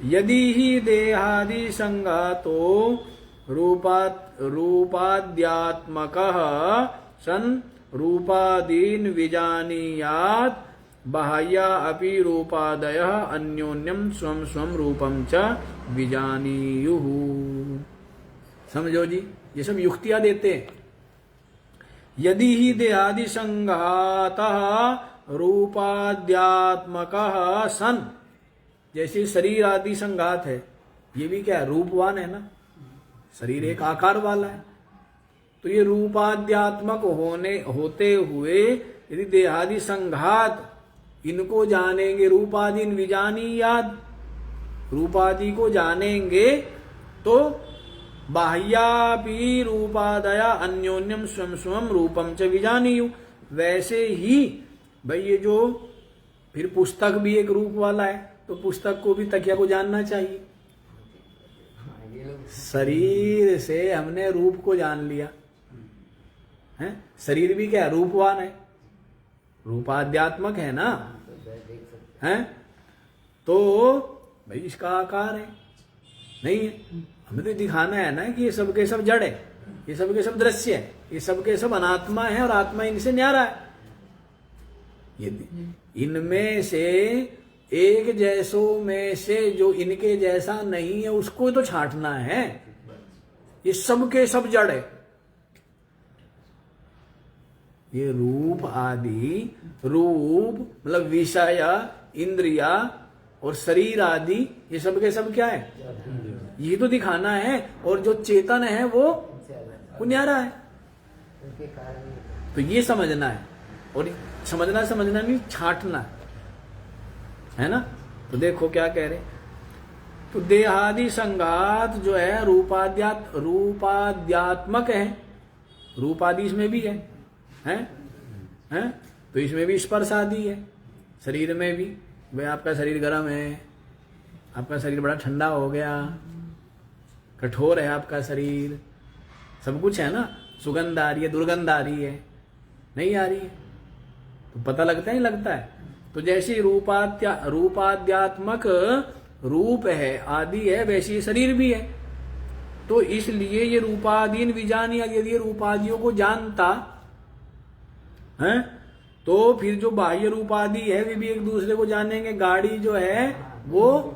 यदि ही देहादि संघातो रूपाद्यात्मकः सन रूपादीन विजानीयात् बाह्या अपि रूपादयः अन्योन्यम स्वं स्वं रूपम च विजानीयुः। समझो जी, ये सब युक्तियां देते हैं। यदि ही देहादि संघातः रूपाद्यात्मकः सन, जैसे शरीर आदि संघात है, ये भी क्या है? रूपवान है ना, शरीर एक आकार वाला है। तो ये रूपाद्यात्मक होते हुए यदि देहादि संघात इनको जानेंगे, रूपादीन विजानीयाद, रूपादि को जानेंगे, तो बाह्यापि रूपादया अन्योन्यम स्वयं स्वयं रूपम च विजानीयु। वैसे ही भाई ये जो फिर पुस्तक भी एक रूप वाला है, तो पुस्तक को भी तकिया को जानना चाहिए। शरीर से हमने रूप को जान लिया है, शरीर भी क्या रूपवान है, रूपाध्यात्मक है ना, है तो भाई इसका आकार है नहीं है। हमें तो दिखाना है ना कि ये सब के सब जड़ है, ये सब के सब दृश्य है, ये सब के सब अनात्मा है और आत्मा इनसे न्यारा है। ये इनमें से एक जैसों में से जो इनके जैसा नहीं है उसको तो छांटना है। ये सब के सब जड़ है। ये रूप आदि, रूप मतलब विषय, इंद्रिया और शरीर आदि, ये सब के सब क्या है? ये तो दिखाना है। और जो चेतन है वो न्यारा है। तो ये समझना है, और समझना नहीं, छांटना है ना। तो देखो क्या कह रहे, तो देहादि संघात जो है रूपाद्यात्मक है, रूपादि इसमें भी है, हैं? तो इसमें भी स्पर्श आदि है, शरीर में भी। भाई आपका शरीर गर्म है, आपका शरीर बड़ा ठंडा हो गया, कठोर है आपका शरीर, सब कुछ है ना। सुगंध आ रही है, दुर्गंध आ रही है, नहीं आ रही है, तो पता लगता ही लगता है। तो जैसे रूपाद्यात्मक रूप है आदि है, वैसे शरीर भी है। तो इसलिए ये रूपादीन विजानी, यदि रूपादियों को जानता है तो फिर जो बाह्य रूपादि है वे भी एक दूसरे को जानेंगे। गाड़ी जो है वो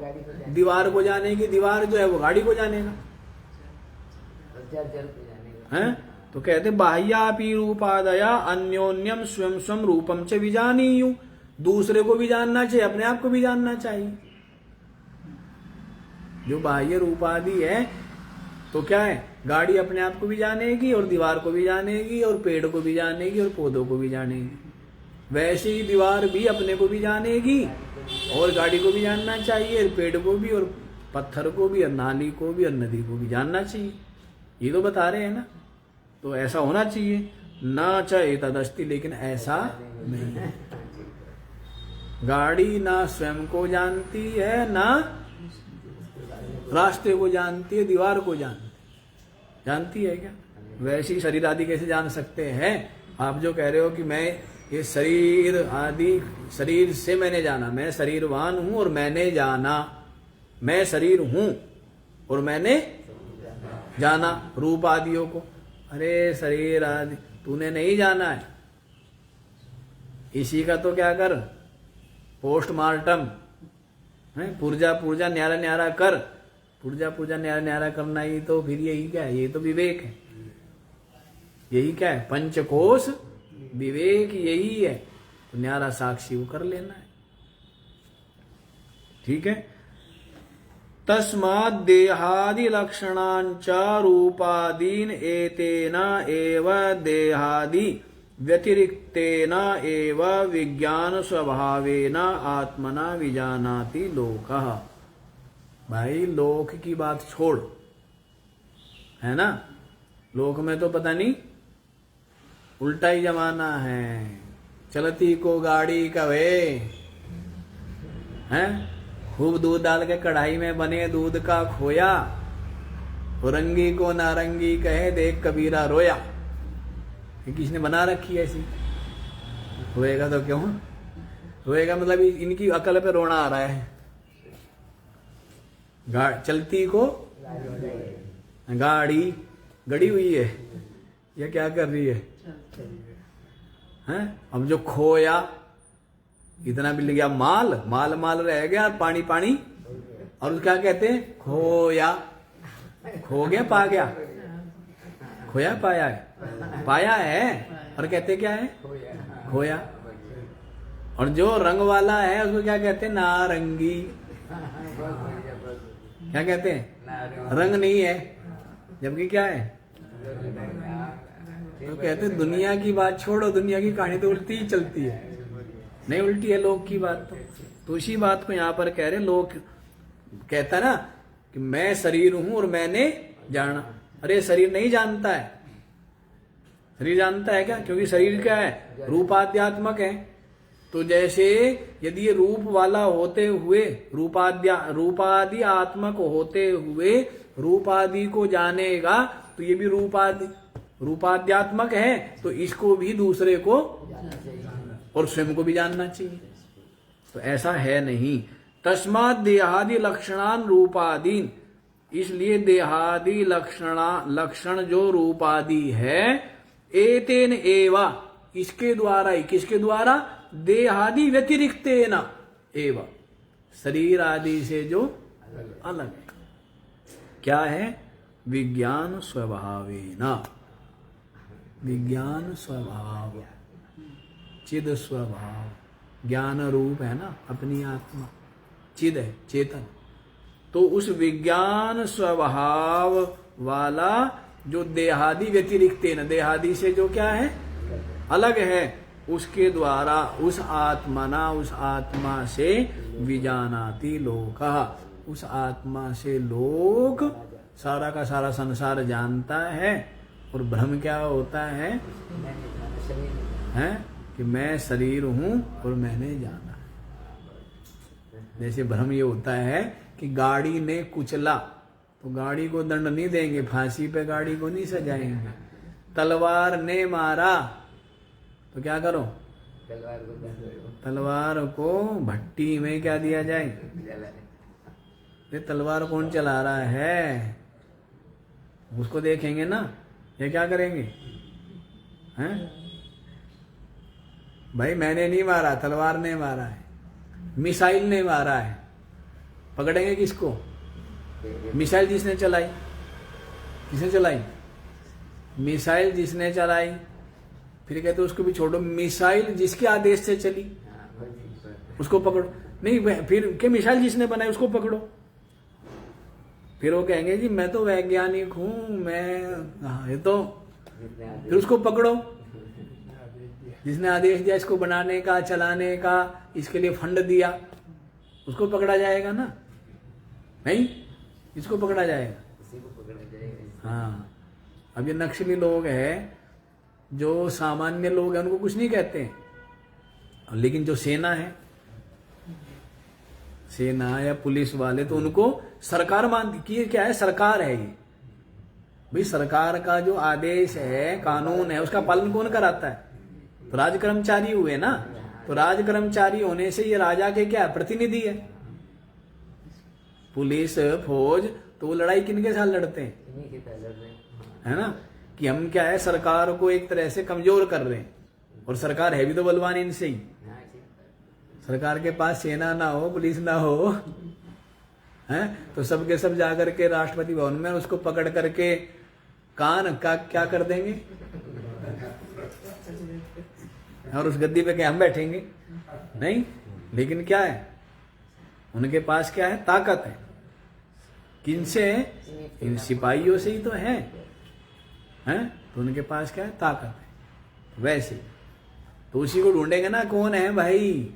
दीवार को जानेगी, दीवार जो है वो गाड़ी को जानेगा, हैं? तो कहते बाह्यापि रूपादया अन्योन्यम स्वयं स्वयं रूपम च विजानीयु। दूसरे को भी जानना चाहिए, अपने आप को भी जानना चाहिए। जो बाह्य रूपादि है तो क्या है, गाड़ी अपने आप को भी जानेगी और दीवार को भी जानेगी और पेड़ को भी जानेगी और पौधों को भी जानेगी। वैसे ही दीवार भी अपने को भी जानेगी और गाड़ी को भी जानना चाहिए, और पेड़ को भी और पत्थर को भी और नाली को भी और नदी को भी जानना चाहिए। ये तो बता रहे हैं ना। तो ऐसा होना चाहिए, न च एतदस्ति, लेकिन ऐसा नहीं है। गाड़ी ना स्वयं को जानती है, ना रास्ते को जानती है, दीवार को जानती है क्या? वैसी शरीर आदि कैसे जान सकते हैं? आप जो कह रहे हो कि मैं ये शरीर आदि, शरीर से मैंने जाना, मैं शरीरवान हूं और मैंने जाना, मैं शरीर हूं और मैंने जाना रूप आदियों को। अरे शरीर आदि तूने नहीं जाना है, इसी का तो क्या कर, पोस्टमार्टम है, पुर्जा न्यारा न्यारा कर। पुर्जा न्यारा न्यारा करना ही तो फिर यही क्या है? ये तो विवेक है। यही क्या है? पंचकोश विवेक यही है। तो न्यारा साक्षी वो कर लेना है। ठीक है। तस्माद् देहादि लक्षणांच रूपादीन एतेन एव देहादि व्यतिरिक्तेन एव विज्ञान स्वभावेन आत्मना विजानाति लोकः। भाई लोक की बात छोड़, है ना? लोक में तो पता नहीं उल्टा ही जमाना है। चलती को गाड़ी कहे हैं, खूब दूध डाल के कढ़ाई में बने दूध का खोया, रंगी को नारंगी कहे देख कबीरा रोया। ये किसने बना रखी है ऐसी? रोएगा तो क्यों रोएगा, मतलब इनकी अकल पे रोना आ रहा है। चलती को गाड़ी गड़ी हुई है या क्या कर रही है? हैं? अब जो खोया, इतना मिल गया माल, माल माल रह गया, पानी पानी, और क्या कहते हैं? खोया। खो गया, पा गया, खोया पाया है, पाया है, और कहते क्या है? खोया। और जो रंग वाला है उसको क्या कहते हैं? नारंगी। क्या कहते हैं? रंग नहीं है, जबकि क्या है? तो कहते हैं दुनिया की बात छोड़ो, दुनिया की कहानी तो उल्टी ही चलती है। नहीं उल्टी है लोक की बात। तो उसी बात को यहाँ पर कह रहे, लोक कहता ना कि मैं शरीर हूं और मैंने जाना। अरे शरीर नहीं जानता है। शरीर जानता है क्या? क्योंकि शरीर क्या है? रूपाध्यात्मक है। तो जैसे यदि ये रूप वाला होते हुए, रूपादि आत्मक होते हुए रूपादि को जानेगा, तो ये भी रूपाध्यात्मक है, तो इसको भी दूसरे को और स्वयं को भी जानना चाहिए। तो ऐसा है नहीं। तस्मात् देहादि लक्षणान रूपादीन, इसलिए देहादि लक्षण जो रूपादि है, एतेन एवा, इसके द्वारा ही, किसके द्वारा? देहादि व्यतिरिक्तेन एवा, शरीर आदि से जो अलग है। क्या है? विज्ञान स्वभावेन, विज्ञान स्वभाव, चिद स्वभाव, ज्ञान रूप है ना अपनी आत्मा, चिद है, चेतन। तो उस विज्ञान स्वभाव वाला जो देहादि व्यतिरिक्तेन, देहादि से जो क्या है? अलग है, उसके द्वारा उस आत्मना, उस आत्मा से विजानाति लोकः, उस आत्मा से लोक सारा का सारा संसार जानता है। और भ्रम क्या होता है? हैं? कि मैं शरीर हूं और मैंने जाना। जैसे भ्रम ये होता है कि गाड़ी ने कुचला, तो गाड़ी को दंड नहीं देंगे, फांसी पे गाड़ी को नहीं सजाएंगे। तलवार ने मारा, तो क्या करो? तलवार को भट्टी में क्या दिया जाए? ये तलवार कौन चला रहा है उसको देखेंगे ना, ये क्या करेंगे? हैं? भाई मैंने नहीं मारा, तलवार ने मारा है, मिसाइल ने मारा है, पकड़ेंगे किसको? मिसाइल जिसने चलाई, किसने चलाई? मिसाइल जिसने चलाई। फिर कहते उसको भी छोड़ो, मिसाइल जिसके आदेश से चली उसको पकड़ो। नहीं, फिर के मिसाइल जिसने बनाई उसको पकड़ो। फिर वो कहेंगे जी मैं तो वैज्ञानिक हूं, मैं ये तो, फिर उसको पकड़ो जिसने आदेश दिया इसको बनाने का, चलाने का, इसके लिए फंड दिया, उसको पकड़ा जाएगा ना? नहीं, इसको पकड़ा जाएगा। हाँ, अब ये नक्सली लोग हैं, जो सामान्य लोग हैं उनको कुछ नहीं कहते, लेकिन जो सेना है, सेना या पुलिस वाले, तो उनको सरकार मानती कि ये क्या है, सरकार है ये। भाई सरकार का जो आदेश है, कानून है, उसका पालन कौन कराता है? तो राज कर्मचारी हुए ना। तो राज कर्मचारी होने से ये राजा के क्या प्रतिनिधि है। पुलिस फौज तो वो लड़ाई किनके साथ लड़ते हैं, इन्हीं के साथ लड़ रहे हैं। है ना, कि हम क्या है, सरकार को एक तरह से कमजोर कर रहे हैं। और सरकार है भी तो बलवान इनसे ही। हाँ जी। सरकार के पास सेना ना हो, पुलिस ना हो, हैं, तो सबके सब जाकर के राष्ट्रपति भवन में उसको पकड़ करके कान का क्या कर देंगे, और उस गद्दी पे क्या हम बैठेंगे? नहीं। लेकिन क्या है, उनके पास क्या है, ताकत है। किनसे? इन सिपाहियों से ही तो है, हैं? तो उनके पास क्या है, ताकत है। वैसे तो उसी को ढूंढेंगे ना, कौन है भाई।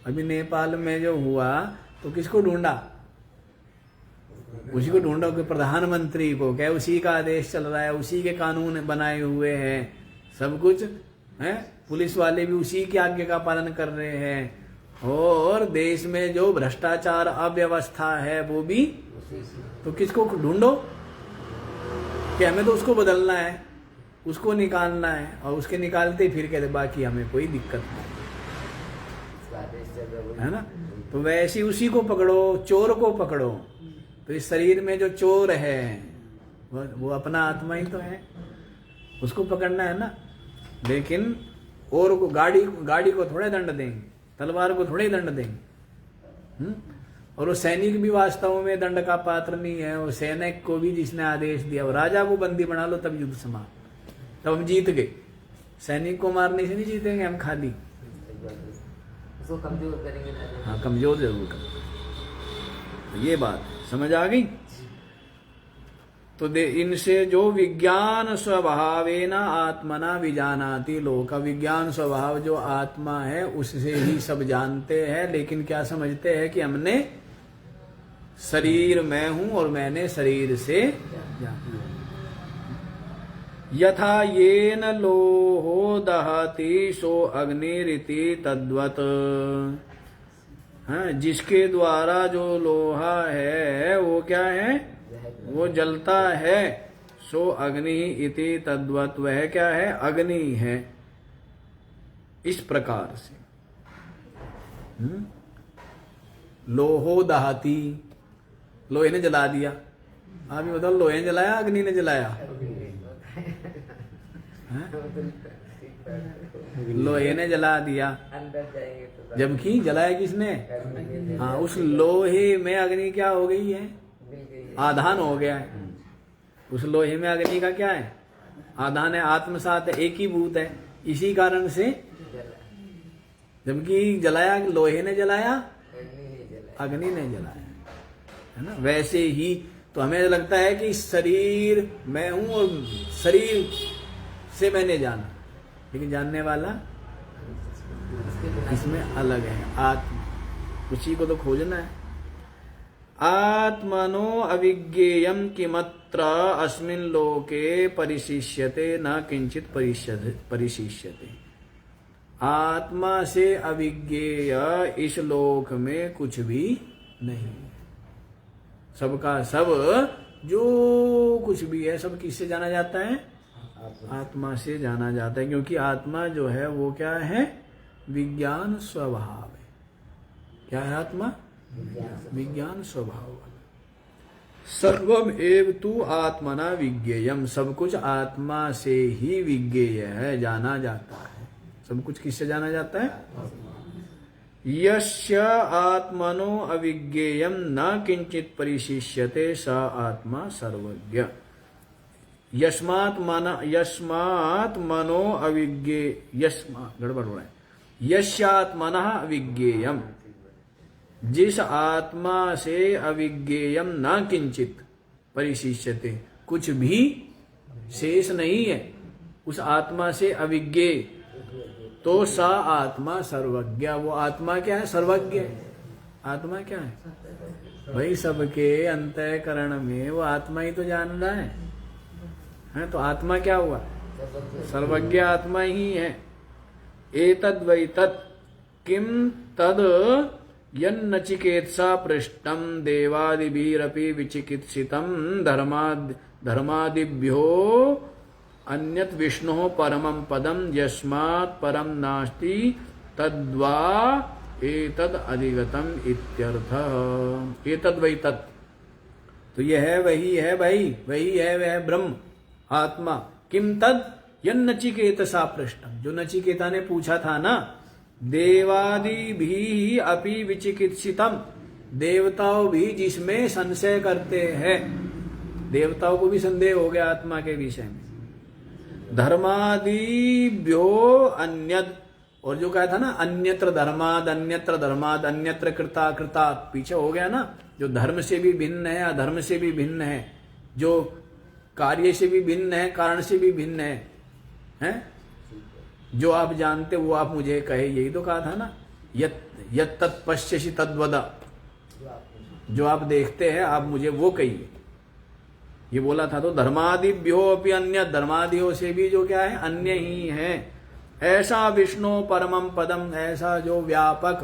अभी नेपाल में जो हुआ तो किसको ढूंढा? उसी को ढूंढा कि प्रधानमंत्री को, क्या उसी का आदेश चल रहा है, उसी के कानून बनाए हुए हैं, सब कुछ है। पुलिस वाले भी उसी की आज्ञा का पालन कर रहे हैं। और देश में जो भ्रष्टाचार अव्यवस्था है वो भी, तो किसको ढूंढो कि हमें तो उसको बदलना है, उसको निकालना है, और उसके निकालते फिर कहते बाकी हमें कोई दिक्कत नहीं, है ना। तो वैसे ही उसी को पकड़ो, चोर को पकड़ो। तो इस शरीर में जो चोर है वो अपना आत्मा ही तो है, उसको पकड़ना है ना। लेकिन और को गाड़ी को थोड़े दंड देंगे, तलवार को थोड़े दंड देंगे। और वो सैनिक भी वास्तव में दंड का पात्र नहीं है। वो सैनिक को भी जिसने आदेश दिया, वो राजा को बंदी बना लो तब युद्ध समाप्त, तब हम जीत गए। सैनिक को मारने से नहीं जीतेंगे हम खाली, उसको कमजोर करेंगे ना। हाँ, कमजोर जरूर करेंगे। ये बात समझ आ गई। तो इनसे जो विज्ञान स्वभावेन आत्मना विजानाति लोक, विज्ञान स्वभाव जो आत्मा है उससे ही सब जानते हैं। लेकिन क्या समझते हैं कि हमने शरीर मैं हूं और मैंने शरीर से जाना। यथा येन लोहो दहति सो अग्निरिति तद्वत्, जिसके द्वारा जो लोहा है वो क्या है, वो जलता है। सो अग्नि इति तद्वत्, वह क्या है, अग्नि है। इस प्रकार से लोहो दहति, लोहे ने जला दिया। आप ये बताओ, लोहे ने जलाया, अग्नि ने जलाया? लोहे ने जला दिया, अंदर जाएंगे तो जबकि जलाया किसने? हाँ, उस लोहे में अग्नि क्या हो गई है, आधान हो गया है। उस लोहे में अग्नि का क्या है, आधान है, आत्मसात है, एक ही भूत है। इसी कारण से जबकि जलाया लोहे ने जलाया, अग्नि ने जलाया, है ना। वैसे ही तो हमें लगता है कि शरीर मैं हूं और शरीर से मैंने जाना, लेकिन जानने वाला इसमें अलग है, आत्मा। उसी को तो खोजना है। आत्मनो अविज्ञेयम किमत्र अस्मिन् लोके परिशिष्यते न किंचित परिशिष्यते। आत्मा से अविज्ञेय इस लोक में कुछ भी नहीं। सबका सब जो कुछ भी है सब किससे जाना जाता है, आत्मा से जाना जाता है। क्योंकि आत्मा जो है वो क्या है, विज्ञान स्वभाव है। क्या है आत्मा, विज्ञान स्वभाव। सर्वम एव तु आत्मना विज्ञेयम, सब कुछ आत्मा से ही विज्ञेय है, जाना जाता है। सब कुछ किससे जाना जाता है, यस्य आत्मनो अविज्ञेयम न किंचित परिशिष्यते स आत्मा सर्वज्ञ। यस्मात् मनो अविज्ञे, गड़बड़ हो रहा है, यस्यात्मनः अविज्ञेयम, जिस आत्मा से अविज्ञेयम न किंचित परिशिष्यते, कुछ भी शेष नहीं है उस आत्मा से अविज्ञेय, तो सा आत्मा सर्वज्ञ। वो आत्मा क्या है, सर्वज्ञ। आत्मा क्या है, भाई सबके अंतःकरण में वो आत्मा ही तो जान रहा है। तो आत्मा क्या हुआ? सर्वज्ञ आत्मा ही है। एतद् वै तत् किम तद यन्नचिकेत्सा पृष्टम देवादिभिरपि विचिकित्सितम धर्मादिभ्यो अन्यत् विष्णुः परमं पदम यस्मात् परम नास्ति तद्वा एतद् अधिगतम इत्यर्थः। एतद् वै तत्, तो यह है वही है भाई, वही है वह ब्रह्म आत्मा। किम तद यन्नचिकेतसा पृष्टम, जो नचिकेता ने पूछा था ना, देवादि भी अपि विचिकित्सितम, देवताओं भी जिसमें संशय करते हैं, देवताओं को भी संदेह हो गया आत्मा के विषय में। धर्मादिभ्यो अन्यद, और जो कहा था ना अन्यत्र धर्माद अन्यत्र कृता कृतात्, पीछे हो गया ना, जो धर्म से भी भिन्न है अधर्म से भी भिन्न है, जो कार्य से भी भिन्न है कारण से भी भिन्न है? जो आप जानते वो आप मुझे कहे, यही तो कहा था ना, यत् तत् पश्यसि तद्वद, जो आप देखते हैं आप मुझे वो कहिए, ये बोला था। तो धर्मादिभ्यो अपि अन्य, धर्मादियों से भी जो क्या है अन्य ही है। ऐसा विष्णु परमं पदम, ऐसा जो व्यापक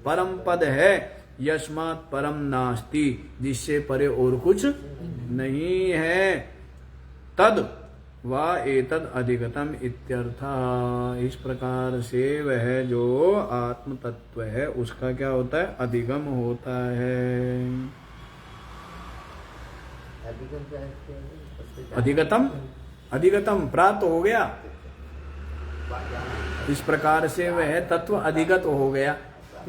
परम पद है, यस्मात् परम नास्ति, जिससे परे और कुछ नहीं है, तद वा एतद अधिगतम इत्यर्थः। इस प्रकार से वह जो आत्म तत्व है उसका क्या होता है? अधिगम होता है। अधिगतम, अधिगतम प्राप्त हो गया। इस प्रकार से वह तत्व अधिगत हो गया,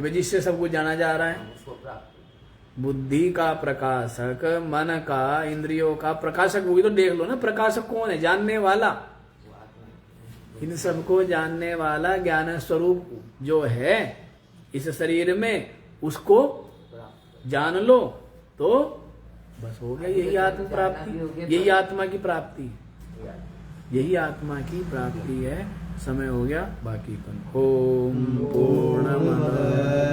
जिससे सब कुछ जाना जा रहा है। बुद्धि का प्रकाशक, मन का, इंद्रियों का प्रकाशक, वो भी तो देख लो ना, प्रकाशक कौन है? जानने वाला, इन सबको जानने वाला ज्ञान स्वरूप जो है इस शरीर में, उसको जान लो तो बस हो गया। यही आत्म प्राप्ति, यही आत्मा की प्राप्ति, यही आत्मा की प्राप्ति है। समय हो गया, बाकी ओम पूर्णमद